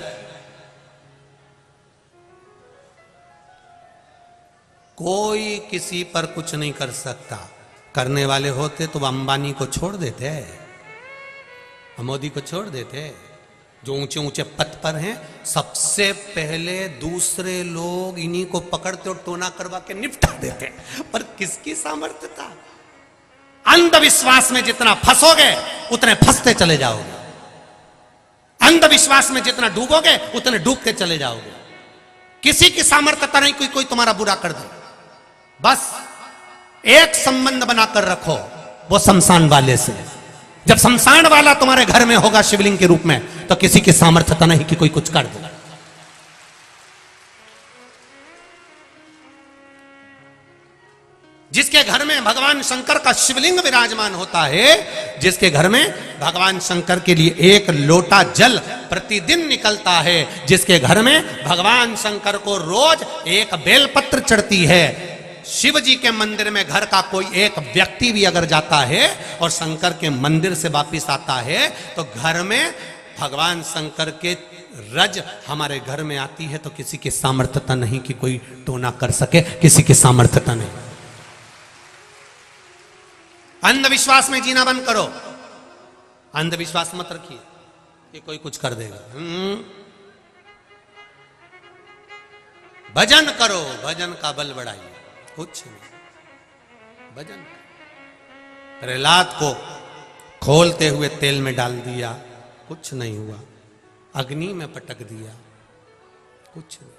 कोई किसी पर कुछ नहीं कर सकता। करने वाले होते तो अंबानी को छोड़ देते, मोदी को छोड़ देते, जो ऊंचे ऊंचे पद पर हैं। सबसे पहले दूसरे लोग इन्हीं को पकड़ते और टोना करवा के निपटा देते। पर किसकी सामर्थ्य था? अंधविश्वास में जितना फंसोगे उतने फंसते चले जाओगे, अंधविश्वास में जितना डूबोगे उतने डूबते चले जाओगे। किसी की सामर्थ्यता नहीं कोई तुम्हारा बुरा कर दे। बस एक संबंध बनाकर रखो, वो शमशान वाले से। जब शमशान वाला तुम्हारे घर में होगा शिवलिंग के रूप में, तो किसी की सामर्थ्यता नहीं कि कोई कुछ कर दे। जिसके घर में भगवान शंकर का शिवलिंग विराजमान होता है, जिसके घर में भगवान शंकर के लिए एक लोटा जल प्रतिदिन निकलता है, जिसके घर में भगवान शंकर को रोज एक बेलपत्र चढ़ती है, शिव जी के मंदिर में घर का कोई एक व्यक्ति भी अगर जाता है और शंकर के मंदिर से वापिस आता है, तो घर में भगवान शंकर के रज हमारे घर में आती है, तो किसी की सामर्थ्यता नहीं कि कोई टोना कर सके, किसी की सामर्थ्यता नहीं। अंधविश्वास में जीना बंद करो, अंधविश्वास मत रखिए कि कोई कुछ कर देगा। भजन करो, भजन का बल बढ़ाइए, कुछ नहीं। भजन प्रहलाद को खोलते हुए तेल में डाल दिया, कुछ नहीं हुआ। अग्नि में पटक दिया, कुछ नहीं।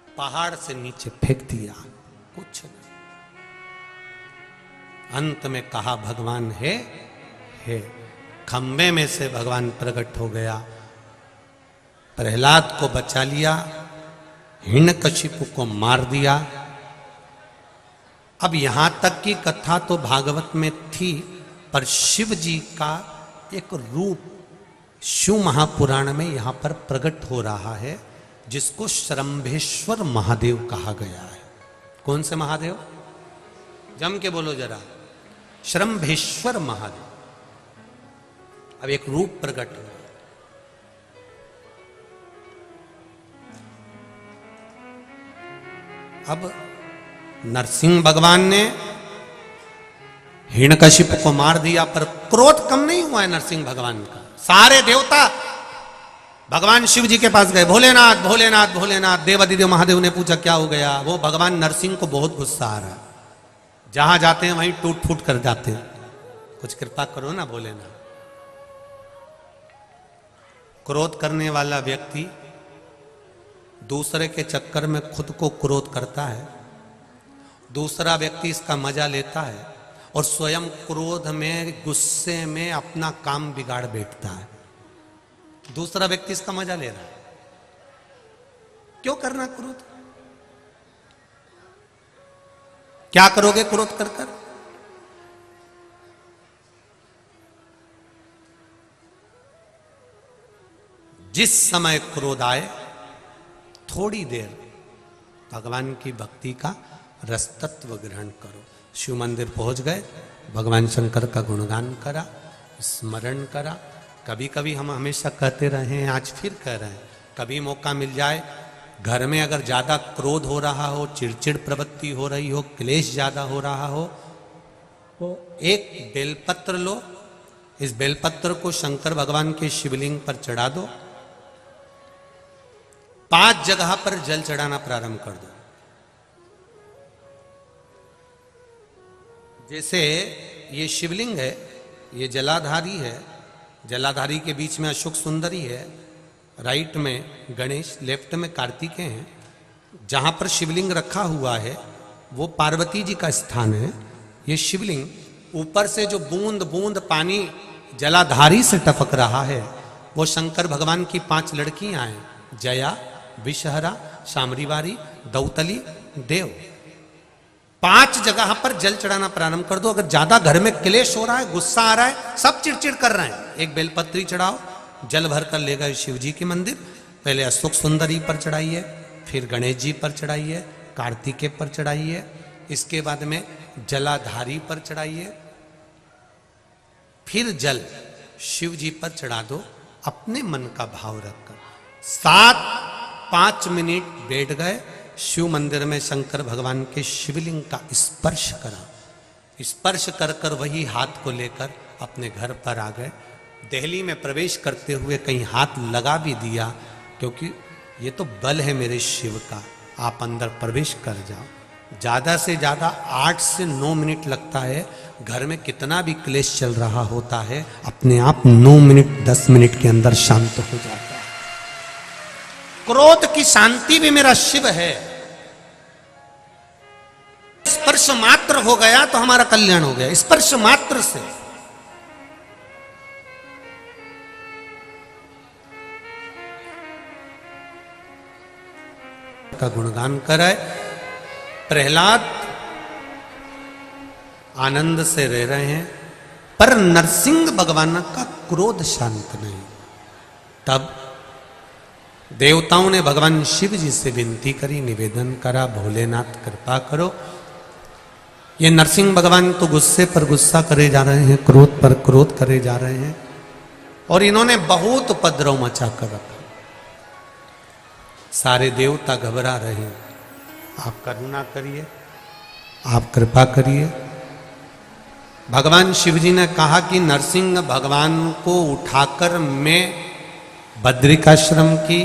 पहाड़ से नीचे फेंक दिया, कुछ नहीं। अंत में कहा भगवान है, खंबे में से भगवान प्रकट हो गया, प्रहलाद को बचा लिया, हिरण्यकशिपु को मार दिया। अब यहां तक की कथा तो भागवत में थी, पर शिव जी का एक रूप शिव महापुराण में यहां पर प्रकट हो रहा है, जिसको श्रम्भेश्वर महादेव कहा गया है। कौन से महादेव? जम के बोलो जरा। श्रम्भेश्वर महादेव। अब एक रूप प्रकट हुआ। अब नरसिंह भगवान ने हिरण्यकशिपु को मार दिया, पर क्रोध कम नहीं हुआ है नरसिंह भगवान का। सारे देवता भगवान शिव जी के पास गए, भोलेनाथ भोलेनाथ भोलेनाथ। देवादिदेव महादेव ने पूछा क्या हो गया? वो भगवान नरसिंह को बहुत गुस्सा आ रहा है, जहां जाते हैं वहीं टूट फूट कर जाते हैं, कुछ कृपा करो ना भोलेनाथ। क्रोध करने वाला व्यक्ति दूसरे के चक्कर में खुद को क्रोध करता है, दूसरा व्यक्ति इसका मजा लेता है और स्वयं क्रोध में गुस्से में अपना काम बिगाड़ बैठता है। दूसरा व्यक्ति इसका मजा ले रहा है। क्यों करना क्रोध? क्या करोगे क्रोध कर कर? जिस समय क्रोध आए, थोड़ी देर भगवान की भक्ति का रसतत्व ग्रहण करो। शिव मंदिर पहुंच गए, भगवान शंकर का गुणगान करा, स्मरण करा। कभी कभी हम हमेशा कहते रहे हैं, आज फिर कह रहे हैं, कभी मौका मिल जाए, घर में अगर ज़्यादा क्रोध हो रहा हो, चिड़चिड़ प्रवृत्ति हो रही हो, क्लेश ज़्यादा हो रहा हो, तो एक बेलपत्र लो, इस बेलपत्र को शंकर भगवान के शिवलिंग पर चढ़ा दो, 5 जगह पर जल चढ़ाना प्रारंभ कर दो। जैसे ये शिवलिंग है, ये जलाधारी है, जलाधारी के बीच में अशोक सुंदरी है, राइट में गणेश, लेफ्ट में कार्तिकेय हैं। जहां पर शिवलिंग रखा हुआ है वो पार्वती जी का स्थान है। ये शिवलिंग ऊपर से जो बूंद बूंद पानी जलाधारी से टपक रहा है, वो शंकर भगवान की 5 लड़कियां हैं, जया, विषहरा, शामरीवारी, दौतली, देव। 5 जगह पर जल चढ़ाना प्रारंभ कर दो। अगर ज्यादा घर में क्लेश हो रहा है, गुस्सा आ रहा है, सब चिड़चिड़ कर रहे हैं, एक बेलपत्री चढ़ाओ, जल भर कर ले गए शिव जी के मंदिर। पहले अशोक सुंदरी पर चढ़ाइए, फिर गणेश जी पर चढ़ाइए, कार्तिकेय पर चढ़ाइए, इसके बाद में जलाधारी पर चढ़ाइए, फिर जल शिव जी पर चढ़ा दो अपने मन का भाव रखकर। 7 5 मिनट बैठ गए, शिव मंदिर में शंकर भगवान के शिवलिंग का स्पर्श करा। स्पर्श कर कर वही हाथ को लेकर अपने घर पर आ गए। दिल्ली में प्रवेश करते हुए कहीं हाथ लगा भी दिया, क्योंकि ये तो बल है मेरे शिव का, आप अंदर प्रवेश कर जाओ। ज़्यादा से ज़्यादा 8 से 9 मिनट लगता है। घर में कितना भी क्लेश चल रहा होता है, अपने आप 9 मिनट 10 मिनट के अंदर शांत हो जाता है। क्रोध की शांति भी मेरा शिव है। स्पर्श मात्र हो गया तो हमारा कल्याण हो गया, स्पर्श मात्र से। का गुणगान कराए। प्रहलाद आनंद से रह रहे हैं, पर नरसिंह भगवान का क्रोध शांत नहीं। तब देवताओं ने भगवान शिव जी से विनती करी, निवेदन करा, भोलेनाथ कृपा करो। ये नरसिंह भगवान तो गुस्से पर गुस्सा करे जा रहे हैं, क्रोध पर क्रोध करे जा रहे हैं, और इन्होंने बहुत उपद्रव मचा कर रखा। सारे देवता घबरा रहे हैं। आप करुणा करिए, आप कृपा करिए। भगवान शिव जी ने कहा कि नरसिंह भगवान को उठाकर मैं बद्रिकाश्रम की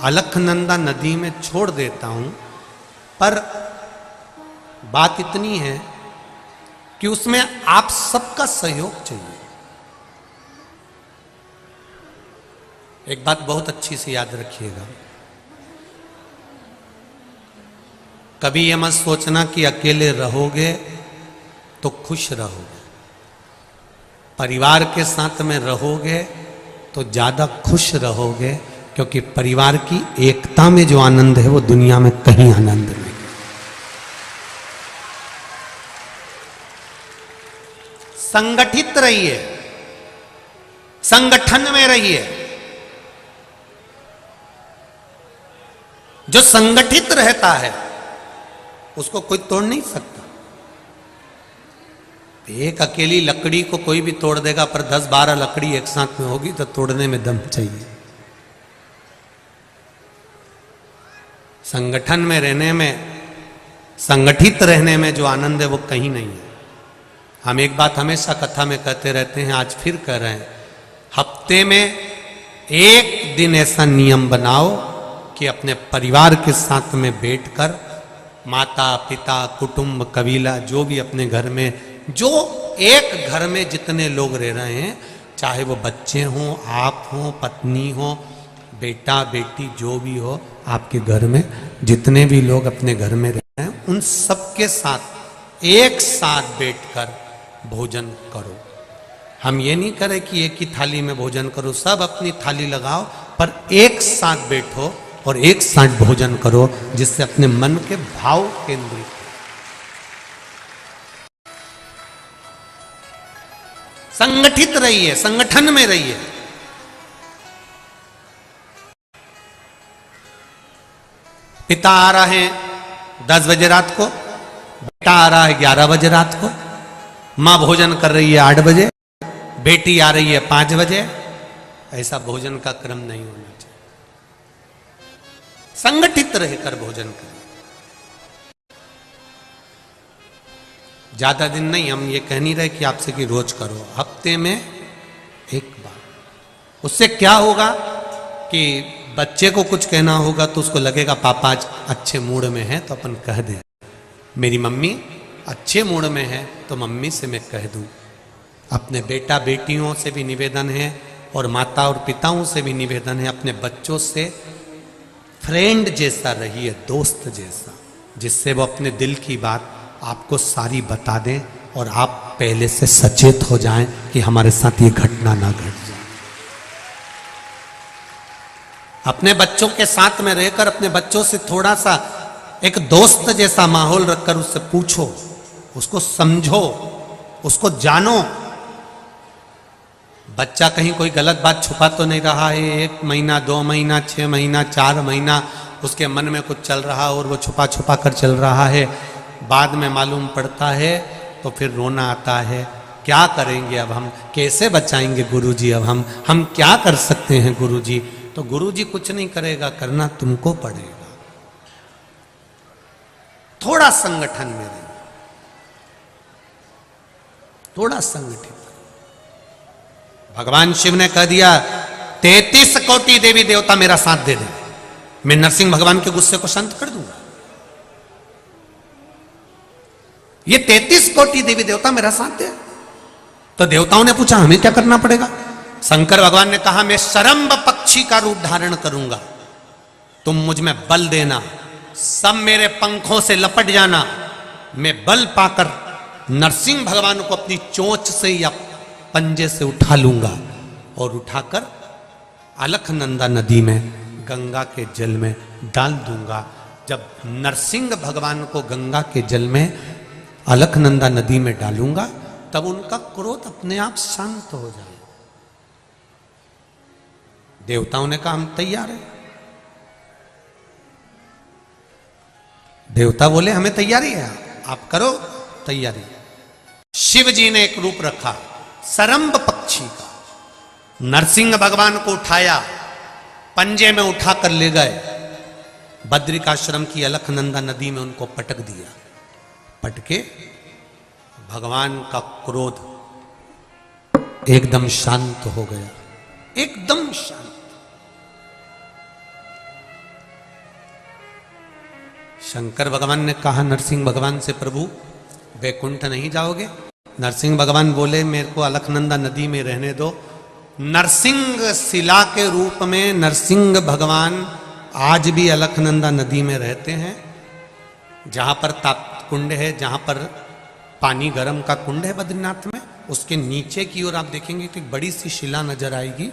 अलखनंदा नदी में छोड़ देता हूं, पर बात इतनी है कि उसमें आप सबका सहयोग चाहिए। एक बात बहुत अच्छी से याद रखिएगा, कभी ये मत सोचना कि अकेले रहोगे तो खुश रहोगे। परिवार के साथ में रहोगे तो ज्यादा खुश रहोगे, क्योंकि परिवार की एकता में जो आनंद है वो दुनिया में कहीं आनंद नहीं। संगठित रहिए, संगठन में रहिए। जो संगठित रहता है उसको कोई तोड़ नहीं सकता। एक अकेली लकड़ी को कोई भी तोड़ देगा, पर 10-12 लकड़ी एक साथ में होगी तो तोड़ने में दम चाहिए। संगठन में रहने में, संगठित रहने में जो आनंद है वो कहीं नहीं है। हम एक बात हमेशा कथा में कहते रहते हैं, आज फिर कह रहे हैं, हफ्ते में एक दिन ऐसा नियम बनाओ कि अपने परिवार के साथ में बैठकर, माता पिता कुटुंब कबीला जो भी अपने घर में, जो एक घर में जितने लोग रह रहे हैं, चाहे वो बच्चे हों, आप हों, पत्नी हो, बेटा बेटी जो भी हो, आपके घर में जितने भी लोग अपने घर में रह रहे हैं, उन सबके साथ एक साथ बैठकर भोजन करो। हम ये नहीं करें कि एक ही थाली में भोजन करो, सब अपनी थाली लगाओ, पर एक साथ बैठो और एक साथ भोजन करो, जिससे अपने मन के भाव केंद्रित। संगठित रहिए, संगठन में रहिए। पिता आ रहे हैं 10 बजे रात को, बेटा आ रहा है 11 बजे रात को, मां भोजन कर रही है 8 बजे, बेटी आ रही है 5 बजे। ऐसा भोजन का क्रम नहीं होना चाहिए। संगठित रहकर भोजन करें। ज्यादा दिन नहीं, हम ये कह नहीं रहे कि आपसे कि रोज करो, हफ्ते में एक बार। उससे क्या होगा कि बच्चे को कुछ कहना होगा तो उसको लगेगा पापा आज अच्छे मूड में है, तो अपन कह दें। मेरी मम्मी अच्छे मूड में है तो मम्मी से मैं कह दूं। अपने बेटा बेटियों से भी निवेदन है और माता और पिताओं से भी निवेदन है, अपने बच्चों से फ्रेंड जैसा रहिए, दोस्त जैसा, जिससे वो अपने दिल की बात आपको सारी बता दें और आप पहले से सचेत हो जाएं कि हमारे साथ ये घटना ना घट जाए। अपने बच्चों के साथ में रहकर अपने बच्चों से थोड़ा सा एक दोस्त जैसा माहौल रखकर उससे पूछो, उसको समझो, उसको जानो। बच्चा कहीं कोई गलत बात छुपा तो नहीं रहा है। 1 महीना 2 महीना 6 महीना 4 महीना उसके मन में कुछ चल रहा और वो छुपा छुपा कर चल रहा है, बाद में मालूम पड़ता है तो फिर रोना आता है। क्या करेंगे अब हम, कैसे बचाएंगे गुरुजी, अब हम क्या कर सकते हैं गुरुजी। तो गुरुजी कुछ नहीं करेगा, करना तुमको पड़ेगा। थोड़ा संगठन में रहना, थोड़ा संगठित। भगवान शिव ने कह दिया 33 कोटि देवी देवता मेरा साथ दे दे, मैं नरसिंह भगवान के गुस्से को शांत कर दूंगा। ये 33 कोटि देवी देवता मेरा साथ दे। तो देवताओं ने पूछा हमें क्या करना पड़ेगा? शंकर भगवान ने कहा मैं शरंभ पक्षी का रूप धारण करूंगा, तुम मुझ में बल देना, सब मेरे पंखों से लपट जाना, मैं बल पाकर नरसिंह भगवान को अपनी चोंच से या पंजे से उठा लूंगा और उठाकर अलखनंदा नदी में गंगा के जल में डाल दूंगा। जब नरसिंह भगवान को गंगा के जल में अलखनंदा नदी में डालूंगा तब उनका क्रोध अपने आप शांत हो जाए। देवताओं ने कहा हम तैयार हैं। देवता बोले हमें तैयारी है, आप करो तैयारी। शिव जी ने एक रूप रखा सरंभ पक्षी का, नरसिंह भगवान को उठाया, पंजे में उठाकर ले गए, बद्रिकाश्रम की अलखनंदा नदी में उनको पटक दिया। पटके भगवान का क्रोध एकदम शांत हो गया, एकदम शांत। शंकर भगवान ने कहा नरसिंह भगवान से प्रभु वैकुंठ नहीं जाओगे? नरसिंह भगवान बोले मेरे को अलखनंदा नदी में रहने दो। नरसिंह शिला के रूप में नरसिंह भगवान आज भी अलखनंदा नदी में रहते हैं, जहां पर ताप कुंड है, जहां पर पानी गर्म का कुंड है बद्रीनाथ में, उसके नीचे की ओर आप देखेंगे कि बड़ी सी शिला नजर आएगी,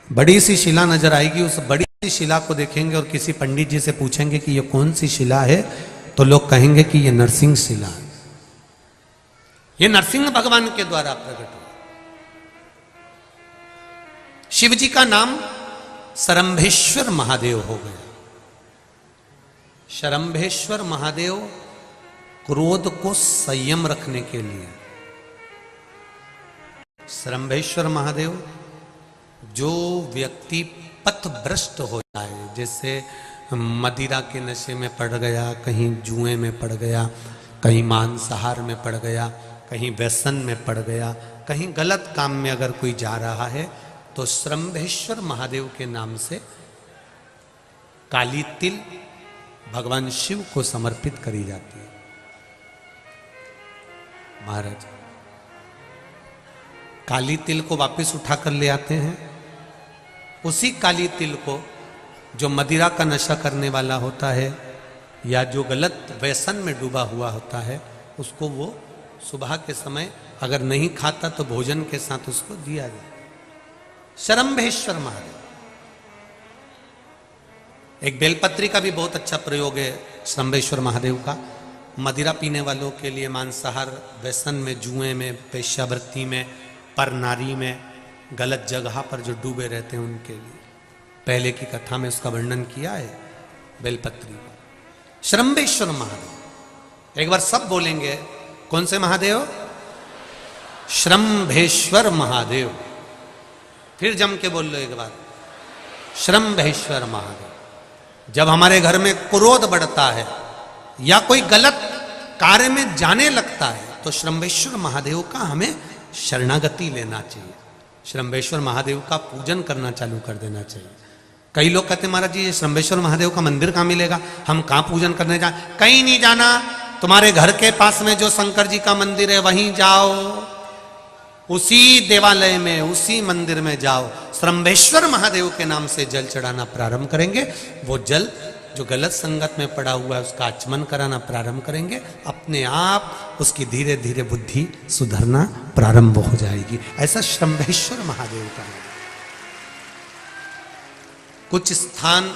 बड़ी सी शिला नजर आएगी। उस बड़ी सी शिला को देखेंगे और किसी पंडित जी से पूछेंगे कि ये कौन सी शिला है, तो लोग कहेंगे कि ये नरसिंह शिला है, ये नरसिंह भगवान के द्वारा प्रकट हुआ। शिव जी का नाम शरंभेश्वर महादेव हो गया। शरंभेश्वर महादेव क्रोध को संयम रखने के लिए, शरंभेश्वर महादेव जो व्यक्ति पथभ्रष्ट हो जाए, जैसे मदिरा के नशे में पड़ गया, कहीं जुए में पड़ गया, कहीं मांसाहार में पड़ गया, कहीं व्यसन में पड़ गया, कहीं गलत काम में अगर कोई जा रहा है, तो शरंभेश्वर महादेव के नाम से काली तिल भगवान शिव को समर्पित करी जाती है। महाराज काली तिल को वापस उठाकर ले आते हैं, उसी काली तिल को जो मदिरा का नशा करने वाला होता है या जो गलत व्यसन में डूबा हुआ होता है, उसको वो सुबह के समय अगर नहीं खाता तो भोजन के साथ उसको दिया जाए। शरंभेश्वर महादेव। एक बेलपत्री का भी बहुत अच्छा प्रयोग है शरंभेश्वर महादेव का, मदिरा पीने वालों के लिए, मांसाहार व्यसन में, जुए में, वेश्यावृत्ति में, पर नारी में, गलत जगह पर जो डूबे रहते हैं उनके लिए। पहले की कथा में उसका वर्णन किया है बेलपत्री का। शरंभेश्वर महादेव। एक बार सब बोलेंगे कौन से महादेव? शरंभेश्वर महादेव। फिर जम के बोल लो एक बार, शरंभेश्वर महादेव। जब हमारे घर में क्रोध बढ़ता है या कोई गलत कार्य में जाने लगता है तो शरंभेश्वर महादेव का हमें शरणागति लेना चाहिए, शरंभेश्वर महादेव का पूजन करना चालू कर देना चाहिए। कई लोग कहते हैं महाराज जी ये शरंभेश्वर महादेव का मंदिर कहाँ मिलेगा, हम कहाँ पूजन करने जाए? कहीं नहीं जाना, तुम्हारे घर के पास में जो शंकर जी का मंदिर है वहीं जाओ, उसी देवालय में, उसी मंदिर में जाओ, शरंभेश्वर महादेव के नाम से जल चढ़ाना प्रारंभ करेंगे। वो जल जो गलत संगत में पड़ा हुआ है उसका आचमन कराना प्रारंभ करेंगे, अपने आप उसकी धीरे धीरे बुद्धि सुधरना प्रारंभ हो जाएगी। ऐसा शरंभेश्वर महादेव का नाम। कुछ स्थान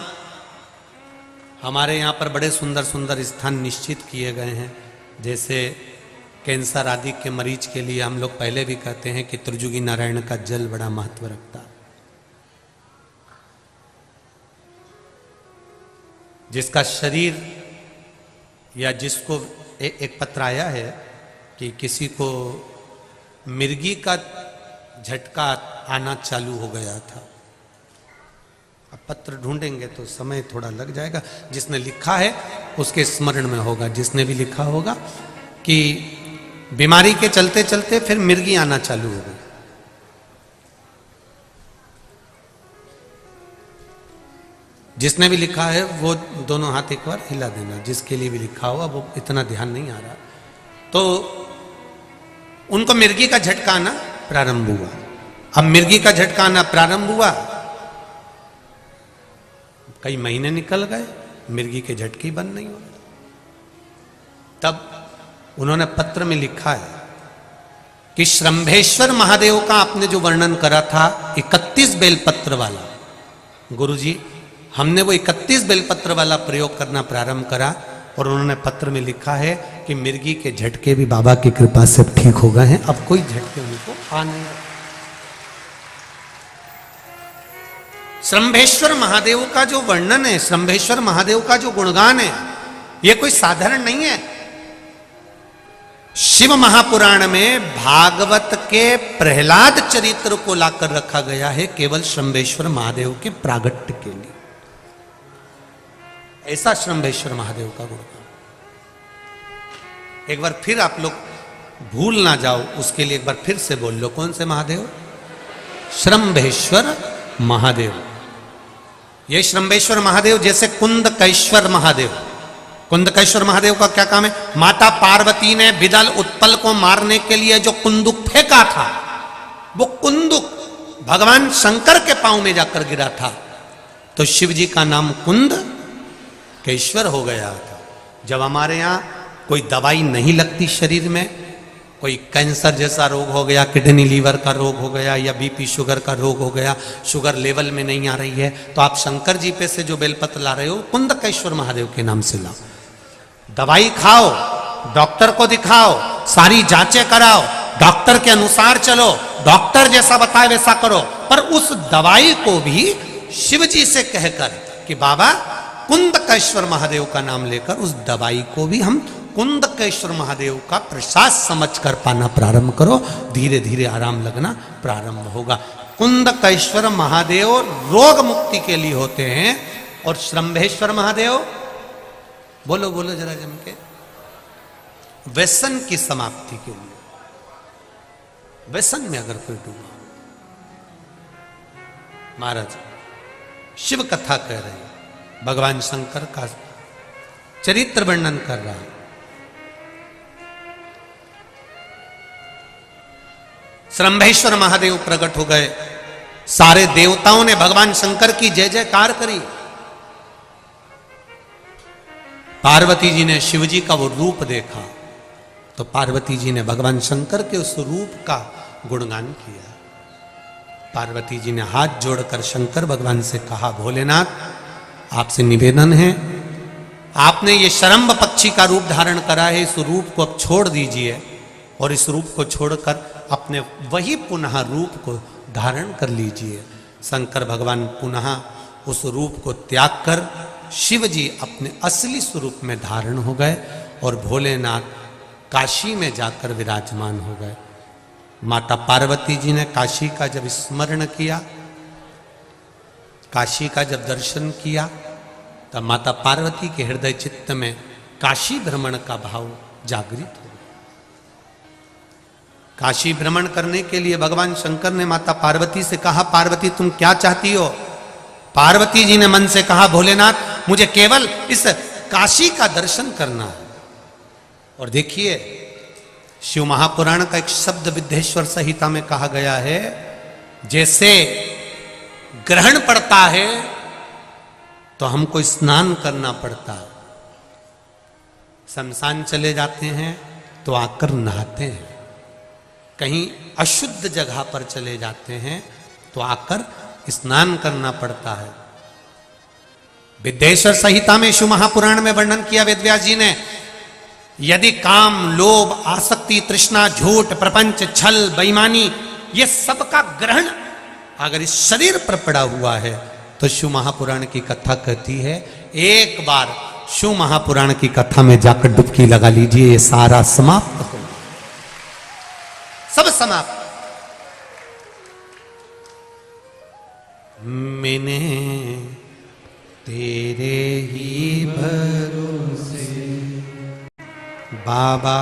हमारे यहाँ पर बड़े सुंदर सुंदर स्थान निश्चित किए गए हैं, जैसे कैंसर आदि के मरीज के लिए हम लोग पहले भी कहते हैं कि त्रिजुगी नारायण का जल बड़ा महत्व रखता है। जिसका शरीर या जिसको एक पत्र आया है कि किसी को मिर्गी का झटका आना चालू हो गया था। अब पत्र ढूंढेंगे तो समय थोड़ा लग जाएगा। जिसने लिखा है उसके स्मरण में होगा, जिसने भी लिखा होगा कि बीमारी के चलते चलते फिर मिर्गी आना चालू हो गई। जिसने भी लिखा है वो दोनों हाथ एक बार हिला देना, जिसके लिए भी लिखा हुआ वो इतना ध्यान नहीं आ रहा। तो उनको मिर्गी का झटका आना प्रारंभ हुआ। अब मिर्गी का झटका आना प्रारंभ हुआ, कई महीने निकल गए, मिर्गी के झटके बंद नहीं हो। तब उन्होंने पत्र में लिखा है कि श्रंभेश्वर महादेव का आपने जो वर्णन करा था 31 बेलपत्र वाला, गुरुजी हमने वो 31 बेलपत्र वाला प्रयोग करना प्रारंभ करा और उन्होंने पत्र में लिखा है कि मिर्गी के झटके भी बाबा की कृपा से ठीक हो गए हैं, अब कोई झटके उनको आ नहीं। श्रंभेश्वर महादेव का जो वर्णन है, श्रंभेश्वर महादेव का जो गुणगान है, यह कोई साधारण नहीं है। शिव महापुराण में भागवत के प्रहलाद चरित्र को लाकर रखा गया है केवल श्रंभेश्वर महादेव के प्रागट्य के लिए। ऐसा श्रंभेश्वर महादेव का गुणगान। एक बार फिर आप लोग भूल ना जाओ, उसके लिए एक बार फिर से बोल लो, कौन से महादेव? श्रंभेश्वर महादेव। ये श्रंभेश्वर महादेव जैसे कुंदकेश्वर महादेव, कुंदकेश्वर महादेव का क्या काम है? माता पार्वती ने विदल उत्पल को मारने के लिए जो कुंदुक फेंका था, वो कुंदुक भगवान शंकर के पांव में जाकर गिरा था, तो शिव जी का नाम कुंदकेश्वर हो गया था। जब हमारे यहां कोई दवाई नहीं लगती शरीर में, कोई कैंसर जैसा रोग हो गया, किडनी लीवर का रोग हो गया, या बीपी शुगर का रोग हो गया, शुगर लेवल में नहीं आ रही है, तो आप शंकर जी पे से जो बेलपत्र ला रहे हो कुंदकेश्वर महादेव के नाम से लाओ। दवाई खाओ, डॉक्टर को दिखाओ, सारी जांचें कराओ, डॉक्टर के अनुसार चलो, डॉक्टर जैसा बताए वैसा करो, पर उस दवाई को भी शिव जी से कहकर कि बाबा कुंदकेश्वर महादेव का नाम लेकर उस दवाई को भी हम कुंदकेश्वर महादेव का प्रसाद समझकर पाना प्रारंभ करो, धीरे धीरे आराम लगना प्रारंभ होगा। कुंदकेश्वर महादेव रोग मुक्ति के लिए होते हैं और श्रंभेश्वर महादेव, बोलो बोलो जरा जम के, व्यसन की समाप्ति के लिए। व्यसन में अगर कोई डूबा, महाराज शिव कथा कह रहे हैं, भगवान शंकर का चरित्र वर्णन कर रहा है। श्रंभेश्वर महादेव प्रकट हो गए, सारे देवताओं ने भगवान शंकर की जय जयकार करी। पार्वती जी ने शिव जी का वो रूप देखा, तो पार्वती जी ने भगवान शंकर के उस रूप का गुणगान किया। पार्वती जी ने हाथ जोड़कर शंकर भगवान से कहा, भोलेनाथ आपसे निवेदन है, आपने ये शरंभ पक्षी का रूप धारण करा है, इस रूप को अब छोड़ दीजिए और इस रूप को छोड़कर अपने वही पुनः रूप को धारण कर लीजिए। शंकर भगवान पुनः उस रूप को त्याग कर शिव जी अपने असली स्वरूप में धारण हो गए और भोलेनाथ काशी में जाकर विराजमान हो गए। माता पार्वती जी ने काशी का जब स्मरण किया, काशी का जब दर्शन किया, तब माता पार्वती के हृदय चित्त में काशी भ्रमण का भाव जागृत हो। काशी भ्रमण करने के लिए भगवान शंकर ने माता पार्वती से कहा, पार्वती तुम क्या चाहती हो? पार्वती जी ने मन से कहा, भोलेनाथ मुझे केवल इस काशी का दर्शन करना है। और देखिए शिव महापुराण का एक शब्द विद्येश्वर संहिता में कहा गया है, जैसे ग्रहण पड़ता है तो हमको स्नान करना पड़ता है, शमशान चले जाते हैं तो आकर नहाते हैं, कहीं अशुद्ध जगह पर चले जाते हैं तो आकर स्नान करना पड़ता है। विद्येश्वर संहिता में शिव महापुराण में वर्णन किया वेदव्यास जी ने, यदि काम, लोभ, आसक्ति, तृष्णा, झूठ, प्रपंच, छल, बेईमानी, ये सबका ग्रहण अगर इस शरीर पर पड़ा हुआ है तो शिव महापुराण की कथा कहती है, एक बार शिव महापुराण की कथा में जाकर डुबकी लगा लीजिए, ये सारा समाप्त हो, सब समाप्त। मैंने तेरे ही भरोसे बाबा,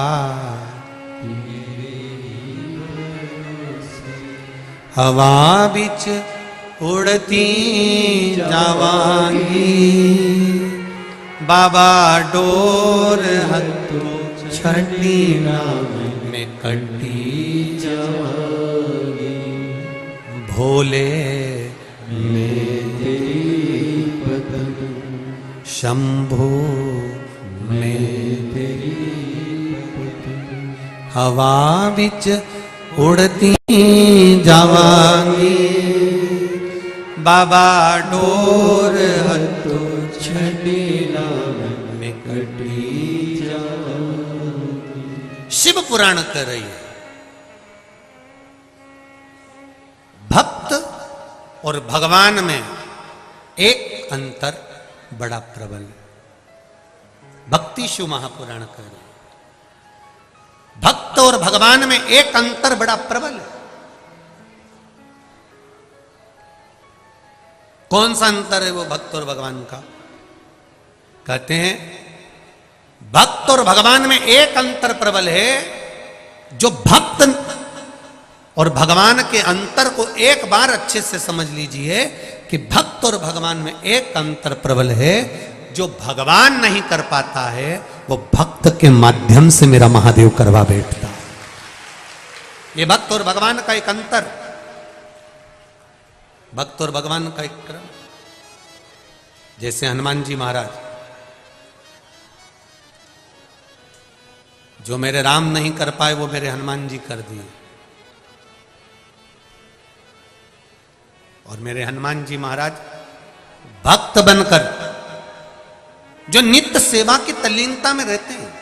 हवा बिच उड़ती जावांगी बाबा, डोर हथों छड़ी में कटी जावांगी, भोले मैं तेरी पतन, शंभो मैं तेरी पतन, हवा बिच उड़ती जावांगी बाबा, डोर हथों छड़ी में कटी जावांगी। शिव पुराण कर रही है भक्त और भगवान में एक अंतर बड़ा प्रबल। भक्ति शिव महापुराण कर रही है भक्त और भगवान में एक अंतर बड़ा प्रबल है। कौन सा अंतर है वो भक्त और भगवान का? कहते हैं भक्त और भगवान में एक अंतर प्रबल है। जो भक्त और भगवान के अंतर को एक बार अच्छे से समझ लीजिए कि भक्त और भगवान में एक अंतर प्रबल है। जो भगवान नहीं कर पाता है वो भक्त के माध्यम से मेरा महादेव करवा बैठता। ये भक्त और भगवान का एक अंतर, भक्त और भगवान का एक क्रम। जैसे हनुमान जी महाराज, जो मेरे राम नहीं कर पाए वो मेरे हनुमान जी कर दिए। और मेरे हनुमान जी महाराज भक्त बनकर जो नित्य सेवा की तल्लीनता में रहते हैं।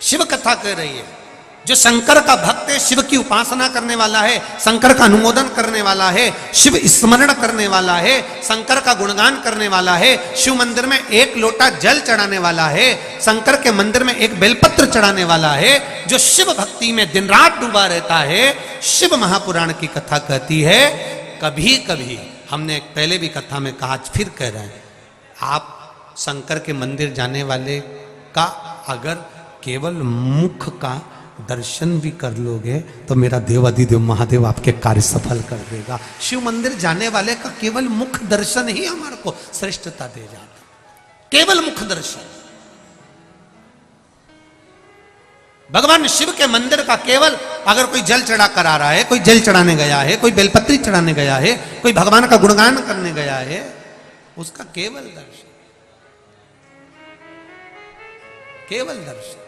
शिव कथा कह रही है जो शंकर का भक्त है, शिव की उपासना करने वाला है, शंकर का अनुमोदन करने वाला है, शिव स्मरण करने वाला है, शंकर का गुणगान करने वाला है, शिव मंदिर में एक लोटा जल चढ़ाने वाला है, शंकर के मंदिर में एक बेलपत्र चढ़ाने वाला है, जो शिव भक्ति में दिन रात डूबा रहता है। शिव महापुराण की कथा कहती है कभी कभी, हमने पहले भी कथा में कहा, आज फिर कह रहे हैं, आप शंकर के मंदिर जाने वाले का अगर केवल मुख का दर्शन भी कर लोगे तो मेरा देवाधिदेव महादेव आपके कार्य सफल कर देगा। शिव मंदिर जाने वाले का केवल मुख दर्शन ही हमारे को श्रेष्ठता दे जाता, केवल मुख दर्शन। भगवान शिव के मंदिर का केवल अगर कोई जल चढ़ा कर आ रहा है, कोई जल चढ़ाने गया है, कोई बेलपत्री चढ़ाने गया है, कोई भगवान का गुणगान करने गया है, उसका केवल दर्शन, केवल दर्शन।